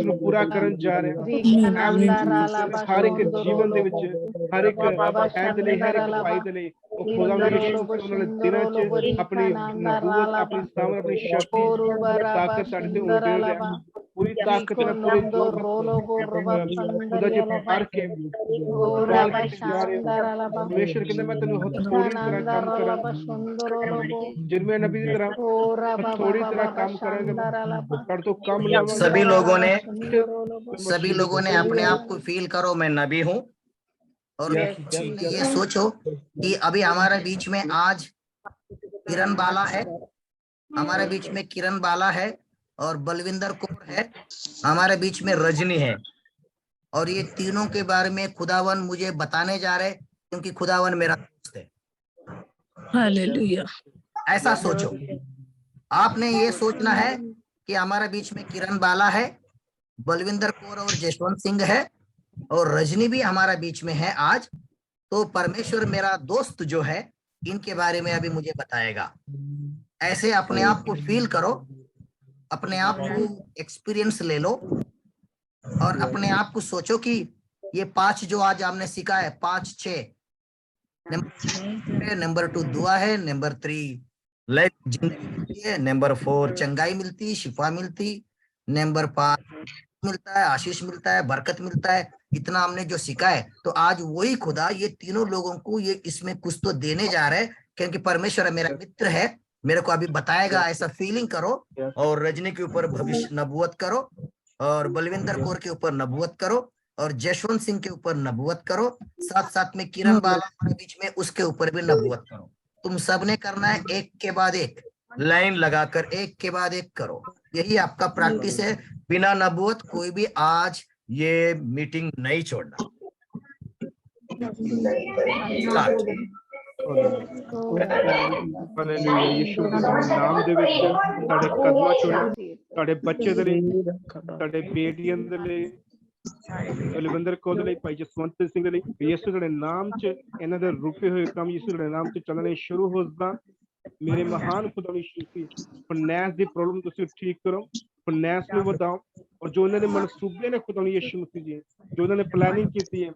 ਨੂੰ ਪੂਰਾ ਕਰਨ ਜਾ ਰਿਹਾ ਹਰ ਇੱਕ ਜੀਵਨ ਦੇ ਵਿੱਚ ਹਰ ਇੱਕ ਐਂਡ ਲਈ ਹਰ ਇੱਕ ਭਾਈ ਦੇ ਲਈ ਉਹ ਖੁਦਾ ਨੂੰ ਯਿਸੂ ਉਹਨਾਂ ਦੇ ਦਿਨਾਂ ਚ ਆਪਣੀ ਨਬੂਵਤ ਆਪਣੀ ਸਾਮਰ ਆਪਣੀ ਸ਼ਕਤੀ ਤਾਕਤ ਸਾਡੇ ਤੇ ਉਮੜ ਰਿਹਾ पूरी ताकत में पूरे खुदा जी भर के परमेश्वर कहते मैं तेन थोड़ी तरह काम करा जिनमें नबी की तरह थोड़ी तरह काम करेंगे पर तो कम सभी लोगों ने अपने आप को फील करो मैं नबी हूँ और ये सोचो कि अभी हमारे बीच में आज किरण बाला है हमारे बीच में किरण बाला है और बलविंदर कौर है हमारे बीच में रजनी है और ये तीनों के बारे में खुदावन मुझे बताने जा रहे क्योंकि खुदावन मेरा दोस्त है। हालेलुया। ऐसा सोचो आपने ये सोचना है कि हमारे बीच में किरण बाला है बलविंदर कौर और जसवंत सिंह है और रजनी भी हमारा बीच में है आज तो परमेश्वर मेरा दोस्त जो है इनके बारे में अभी मुझे बताएगा। ऐसे अपने आप को फील करो अपने आप को एक्सपीरियंस ले लो और अपने आप को सोचो कि ये 5 जो आज हमने सीखा है 5 6 नंबर 2 दुआ है नंबर 3 लाइफ जिंदगी है नंबर 4 चंगाई मिलती शिफा मिलती नंबर 5 मिलता है आशीष मिलता है बरकत मिलता है इतना हमने जो सीखा है तो आज वही खुदा ये तीनों लोगों को ये इसमें कुछ तो देने जा रहे हैं क्योंकि परमेश्वर मेरा मित्र है मेरे को अभी बताएगा ऐसा फीलिंग करो और रजनी के ऊपर भविष्य नबूवत करो और बलविंदर कौर के ऊपर नबूवत करो और जसवंत सिंह के ऊपर नबूवत करो साथ साथ में किरण बाला के बीच में उसके ऊपर भी नबूवत करो। तुम सबने करना है एक के बाद एक लाइन लगाकर एक के बाद एक करो यही आपका प्रैक्टिस है बिना नबूवत कोई भी आज ये मीटिंग नहीं छोड़ना। यीशु के नाम दे विच ਤੁਹਾਡੇ ਕਦਮਾਂ ਚੋਂ ਤੁਹਾਡੇ ਬੱਚੇ ਦੇ ਲਈ ਤੁਹਾਡੇ ਬੇਟੀਆਂ ਦੇ ਲਈ ਬਲਵਿੰਦਰ ਕੌਰ ਦੇ ਲਈ ਭਾਈ ਜਸਵੰਤ ਸਿੰਘ ਦੇ ਲਈ ਯਿਸੂ ਦੇ ਨਾਮ 'ਚ ਇਹਨਾਂ ਦੇ ਰੁਕੇ ਹੋਏ ਕੰਮ ਯਿਸੂ ਦੇ ਨਾਮ 'ਚ ਚੱਲਣੇ ਸ਼ੁਰੂ ਹੋ ਜਾਣ। ਮੇਰੇ ਮਹਾਨ ਖੁਦਾ ਯਿਸੂ ਦੀ ਫਾਈਨੈਂਸ ਦੀ ਪ੍ਰੋਬਲਮ ਤੁਸੀਂ ਠੀਕ ਕਰੋ ਫਾਈਨੈਂਸ ਨੂੰ ਵਧਾਓ और जो उन्होंने मनसूबे ने खुदा यीशु मसीह जी जो उन्होंने प्लानिंग की है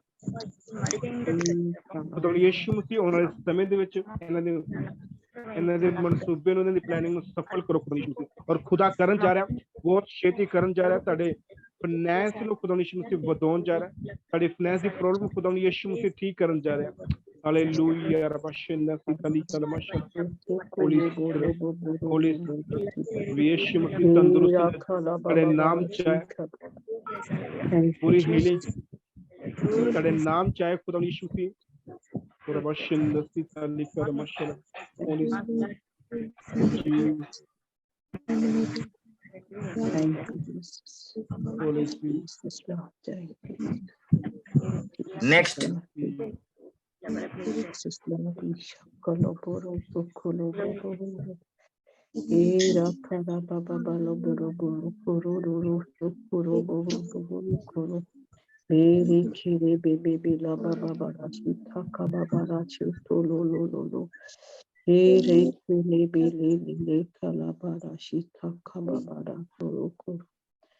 खुदा यीशु मसीह आने वाले समय दे विच इन्हां दे मनसूबे उन्हां दी प्लानिंग ਨੂੰ सफल करो खुदा यीशु मसीह और खुदा करन जा रहा बहुत छेती करन जा रहा ਤੁਹਾਡੇ फाइनेंस ਨੂੰ खुदा यीशु मसीह ਵਧਾਉਣ जा रहा ਤੁਹਾਡੀ फाइनेंस ਦੀ प्रॉब्लम खुदा यीशु मसीह ठीक करन जा रहा। हालेलुया रब शिन्ना सिकली कलमश होली यीशु मसीह तंदुरुस्त तेरे नाम चाहे पूरी हीलिंग तेरे नाम चाहे खुदा यीशु मसीह रब शिन्ना सिकली कलमश holy next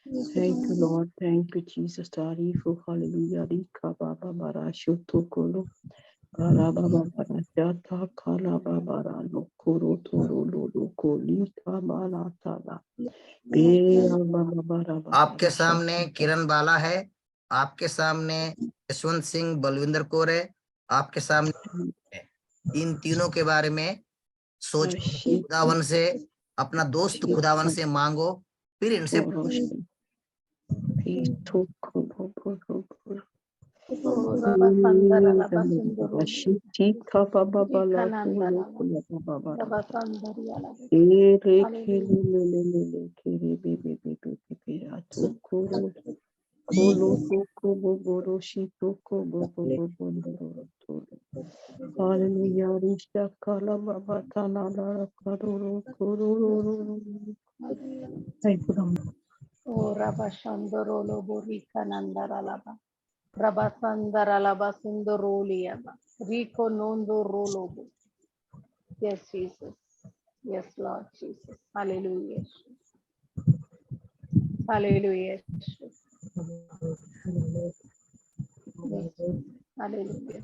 Thank you, Lord. Thank you, Jesus. Tarifu, hallelujah. Rika baba bara shuto kolo. Bara baba bara jata kala baba ra lo koro toro lo lo koli kabala tala. Bera baba bara. आपके सामने किरण बाला है आपके सामने जसवंत सिंह बलविंदर कौर है आपके सामने इन तीनों के बारे में सोच खुदावन से अपना दोस्त खुदावन से मांगो फिर इनसे Hallelujah, Risha Kala Baba Tana Lara Karuru Kururu. Thank you, Lord. O Rabashandorolo Borika Nandaralaba. Rabasandaralaba Sundoroliaba. Rico Nondo Rolobo. Yes, Jesus. Yes, Lord Jesus. Hallelujah. Hallelujah. Yes. Hallelujah.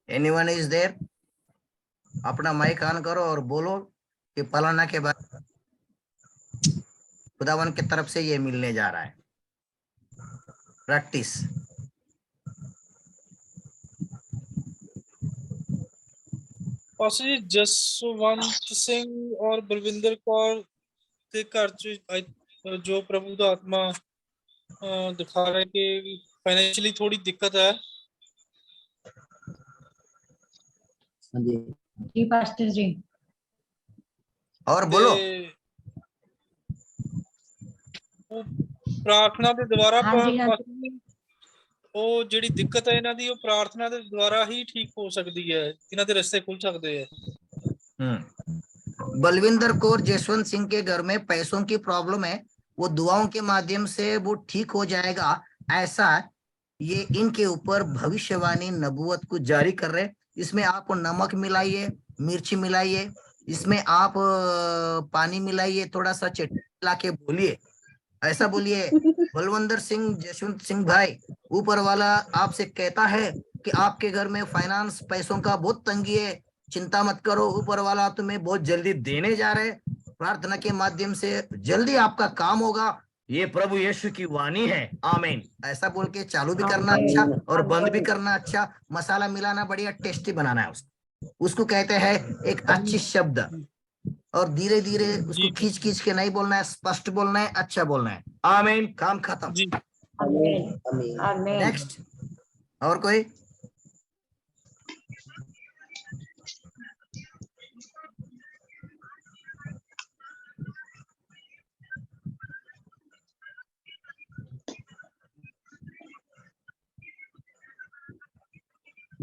Anyone is there? अपना माइक ऑन करो और बोलो कि फलाना के बाद खुदावन की तरफ से ये मिलने जा रहा है। प्रैक्टिस। पास्टर जी जसवंत सिंह और बलविंदर कौर के घर जो प्रभु का आत्मा दिखा रहा है कि फाइनेंशियली थोड़ी दिक्कत है। जी पास्टर जी। और बोलो। प्रार्थना के द्वारा हाँ जी, हाँ ਉਹ ਜਿਹੜੀ ਦਿੱਕਤ ਹੈ ਇਹਨਾਂ ਦੀ ਉਹ ਪ੍ਰਾਰਥਨਾ ਦੇ ਦੁਆਰਾ ਹੀ ਠੀਕ ਹੋ ਸਕਦੀ ਹੈ, ਇਹਨਾਂ ਦੇ ਰਸਤੇ खुल सकते हैं। बलविंदर कौर जसवंत सिंह के घर में पैसों की प्रॉब्लम है, वो दुआओं के माध्यम से वो ठीक हो जाएगा, ऐसा ये इनके ऊपर भविष्यवाणी नबूवत को जारी कर रहे। इसमें आप नमक मिलाइए, मिर्ची मिलाइए, इसमें आप पानी मिलाइए, थोड़ा सा चटनी मिला के बोलिए, ऐसा बोलिए, बलविंदर सिंह जसवंत सिंह भाई, ऊपर वाला आपसे कहता है कि आपके घर में फाइनेंस पैसों का बहुत तंगी है, चिंता मत करो, ऊपर वाला तुम्हें बहुत जल्दी देने जा रहे, प्रार्थना के माध्यम से जल्दी आपका काम होगा, ये प्रभु यीशु की वाणी है, आमीन। ऐसा बोल के चालू भी करना अच्छा और बंद भी करना अच्छा, मसाला मिलाना बढ़िया टेस्टी बनाना है उसको कहते हैं एक अच्छी शब्द, और धीरे धीरे उसको खींच खींच के नहीं बोलना है, स्पष्ट बोलना है, अच्छा बोलना है, आमीन। काम खत्म। नेक्स्ट। और कोई?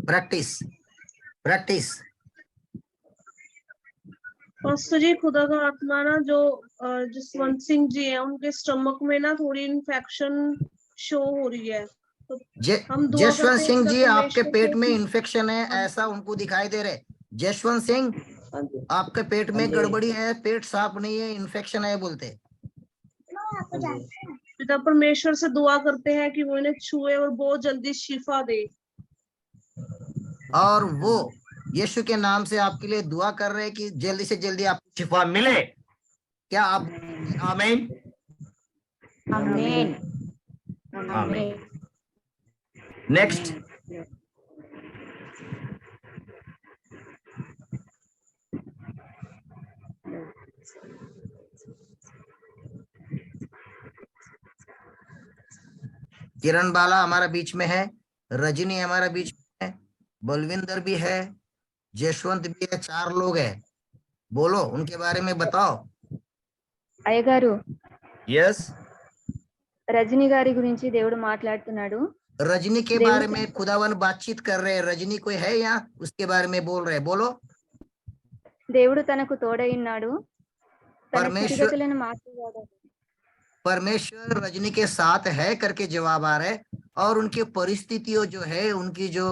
Practice practice. पास्टर जी खुदा का आत्मा ना जो जसवंत सिंह जी हैं उनके स्टमक में ना थोड़ी इन्फेक्शन शो हो रही है, तो हम दुआ जसवंत करते हैं सिंह खुदा जी आपके परमेश्वर पेट से में कि- इन्फेक्शन है, ऐसा उनको दिखाई दे रहे। जसवंत सिंह आपके पेट में गड़बड़ी है, पेट साफ नहीं है, इन्फेक्शन है बोलते। पिता परमेश्वर से दुआ करते हैं कि वो इन्हें छुए और बहुत जल्दी शिफा दे, और वो यीशु के नाम से आपके लिए दुआ कर रहे हैं कि जल्दी से जल्दी आपको शिफा मिले। क्या आप? आमीन आमीन आमीन। नेक्स्ट। किरण बाला हमारा बीच में है, रजनी हमारा बीच में है, बलविंदर भी है, जसवंत भी है, 4 लोग हैं। बोलो उनके बारे में बताओ। అయ్యగారు यस। రజని గారి గురించి దేవుడు మాట్లాడుతున్నాడు। रजनी के बारे में खुदावन बातचीत कर रहे हैं। रजनी कोई है यहाँ, उसके बारे में बोल रहे हैं, बोलो। దేవుడు తనకు తోడై ఉన్నాడు, తన స్థితిగతులను మార్చగలడు। परमेश्वर रजनी के साथ है करके जवाब आ रहे, और उनकी परिस्थितियों जो है, उनकी जो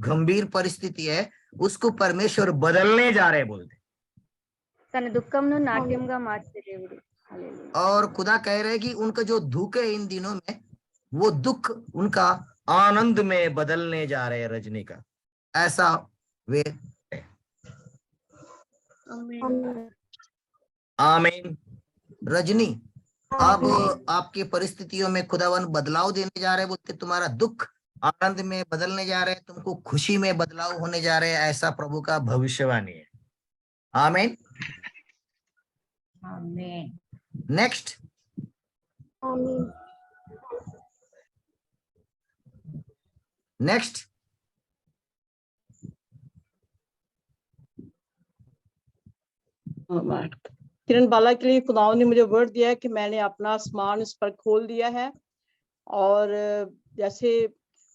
गंभीर परिस्थिति है, उसको परमेश्वर बदलने जा रहे बोलते। తన దుఃఖంను నాట్యంగా మార్చే దేవుడు। और खुदा कह रहे कि उनका जो दुख है इन दिनों में, वो दुख उनका आनंद में बदलने जा रहे हैं रजनी का, ऐसा वे। आमीन। रजनी अब आपकी परिस्थितियों में खुदावन बदलाव देने जा रहे बोलते, तुम्हारा दुख आनंद में बदलने जा रहे हैं, तुमको खुशी में बदलाव होने जा रहे हैं, ऐसा प्रभु का भविष्यवाणी है। आमीन आमीन। नेक्स्ट। नेक्स्ट। किरण बाला के लिए खुदावंद ने मुझे वर्ड दिया है कि मैंने अपना आसमान इस पर खोल दिया है, और जैसे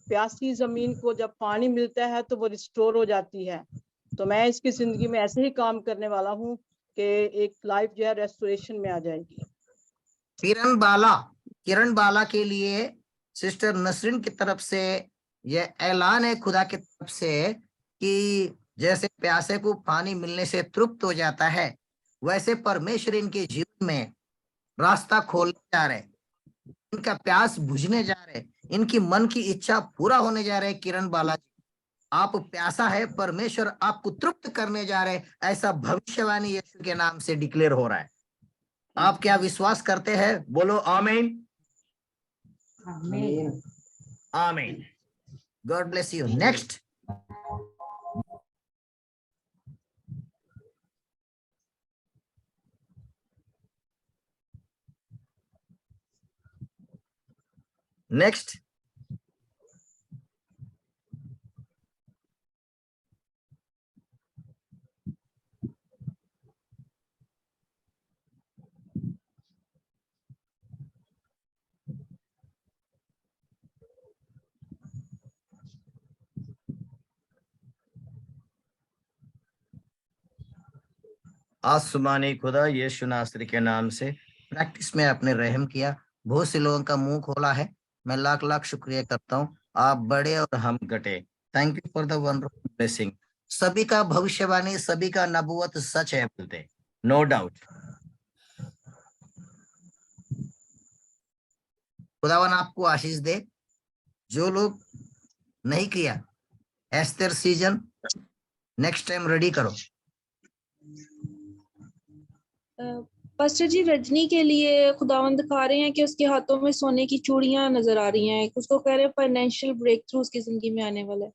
प्यासी जमीन को जब पानी मिलता है तो वो रिस्टोर हो जाती है। तो मैं इसकी जिंदगी में ऐसे ही काम करने वाला हूँ कि एक लाइफ जो है रेस्टोरेशन में आ जाएगी। किरण बाला के लिए सिस्टर नसरीन की तरफ से यह ऐलान है खुदा की तरफ से कि जैसे प्यासे को पानी मिलने से तृप्त हो जाता है, वैसे परमेश्वर इनके जीवन में रास्ता खोलने जा रहे, इनका प्यास बुझने जा रहे, इनकी मन की इच्छा पूरा होने जा रहे। किरण बाला जी, आप प्यासा है, परमेश्वर आपको तृप्त करने जा रहे, ऐसा भविष्यवाणी यीशु के नाम से डिक्लेयर हो रहा है। आप क्या विश्वास करते हैं? बोलो आमीन। आमीन। आमीन। God bless you. Next. Next. आसमानी खुदा यीशु नासरी के नाम से प्रैक्टिस में आपने रहम किया, बहुत से लोगों का मुंह खोला है। मैं लाख लाख शुक्रिया करता हूँ। आप बड़े और हम घटे। Thank you for the wonderful blessing. सभी का भविष्यवाणी, सभी का नबूवत सच है बोलते, नो डाउट। खुदावन आपको आशीष दे। जो लोग नहीं किया Esther season, next time ready करो। पास्टर जी, रजनी के लिए खुदावंद दिखा रहे हैं कि उसके हाथों में सोने की चूड़ियां नजर आ रही हैं। उसको कह रहे हैं फाइनेंशियल ब्रेक थ्रू उसकी जिंदगी में आने वाला है।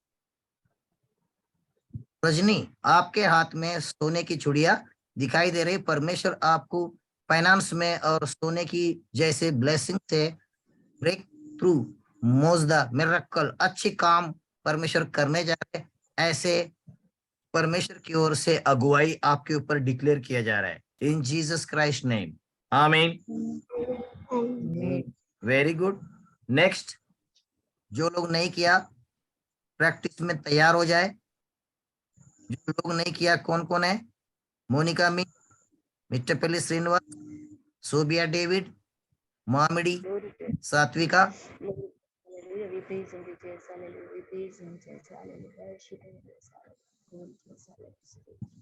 रजनी, आपके हाथ में सोने की चूड़ियां दिखाई दे रही। परमेश्वर आपको फाइनेंस में और सोने की जैसे ब्लेसिंग से ब्रेक थ्रू, मोजदा, मिरेकल, अच्छे काम परमेश्वर करने जा रहे। ऐसे परमेश्वर की ओर से अगुवाई आपके ऊपर डिक्लेयर किया जा रहा है इन जीसस क्राइस्ट नेम। आमीन। Very good. नेक्स्ट। जो लोग नहीं किया प्रैक्टिस में तैयार हो जाए। जो लोग नहीं किया कौन कौन है? मोनिका मी, mister Peli Srinivas, Sobia David, Mamidi, Satvika.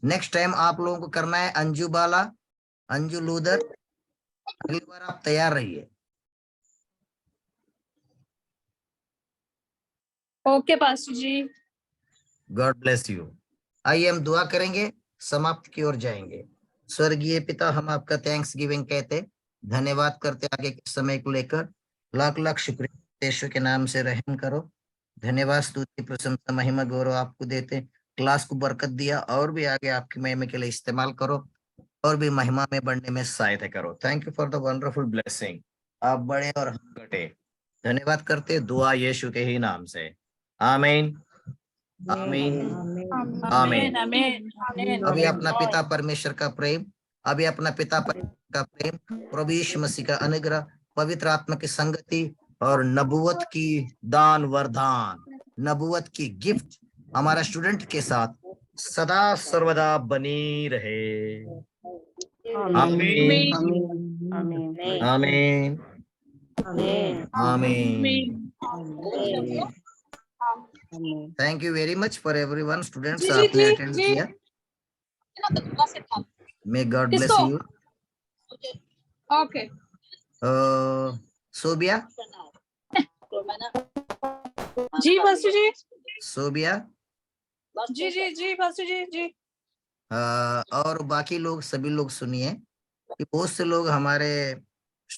Next time आप लोगों को करना है अंजू बाला, अंजू लूदर। अगली बार आप तैयार रहिए। Okay pastor ji. God bless you. आइए हम दुआ करेंगे, समाप्त की ओर जाएंगे। स्वर्गीय पिता, हम आपका थैंक्स गिविंग कहते, धन्यवाद करते आगे के समय को लेकर। लाख लाख शुक्रिया। यीशु के नाम से रहम करो। धन्यवाद, स्तुति, प्रशंसा, महिमा, गौरव आपको देते। क्लास को बरकत दिया और भी आगे आपकी महिमा के लिए इस्तेमाल करो और भी महिमा में बढ़ने में सहायता करो। Thank you for the wonderful blessing. आप बड़े और हम घटे। धन्यवाद करते, दुआ यीशु के ही नाम से। आमीन। आमीन। आमीन। अभी अपना पिता परमेश्वर का प्रेम, अभी अपना पिता परमेश्वर का प्रेम, प्रभु यीशु मसीह का अनुग्रह, पवित्र आत्मा की संगति और नबूवत की दान वरदान, नबूवत की गिफ्ट हमारा स्टूडेंट के साथ सदा सर्वदा बनी रहे। आमीन। आमीन। आमीन। Thank you very much for everyone. Students आपने अटेंड किया। May God bless you. Okay. Sobia. Ji pastor ji. Sobia. Ji जी जी पास्टर जी जी। और बाकी लोग, सभी लोग सुनिए कि बहुत से लोग हमारे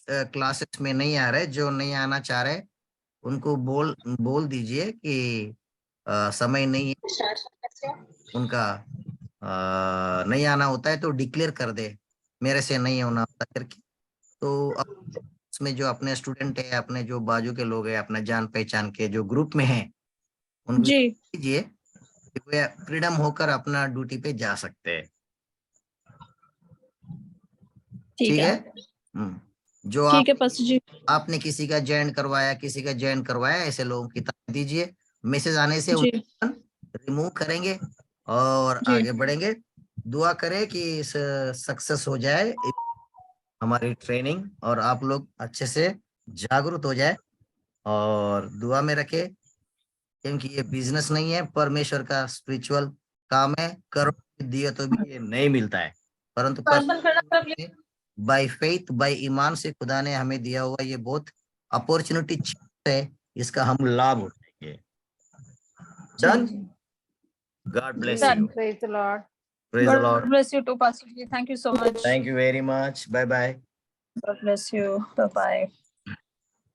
क्लासेस में नहीं आ रहे। जो नहीं आना चाह रहे उनको बोल दीजिए कि समय नहीं है, उनका नहीं आना होता है तो डिक्लेयर कर दे, मेरे से नहीं होना होता करके। तो उसमें जो अपने स्टूडेंट है, अपने जो बाजू के लोग हैं, अपना जान पहचान के जो ग्रुप में हैं, उनको जी कीजिए कि वे फ्रीडम होकर अपना ड्यूटी पे जा सकते हैं। ठीक है। जो ठीक है पास्टर जी। आपने किसी का जॉइन करवाया, किसी का जॉइन करवाया, ऐसे लोगों की ताकत दीजिए। मैसेज आने से जी रिमूव करेंगे और जी आगे बढ़ेंगे। दुआ करें कि इस सक्सेस हो जाए हमारी ट्रेनिंग और आप लोग अच्छे से जागरूक हो जाए और दुआ में रखे, क्योंकि ये बिजनेस नहीं है, परमेश्वर का स्पिरिचुअल काम है। करो दिए तो भी ये नहीं मिलता है, परंतु बाय फेथ, बाय ईमान से खुदा ने हमें दिया हुआ ये बहुत अपॉर्चुनिटी है, इसका हम लाभ उठाएंगे। Done. God bless Done. You. Praise the Lord. Praise the God Lord. bless you too, Pastor Ji. Thank you so much. Thank you very much. Bye bye. God bless you. Bye bye.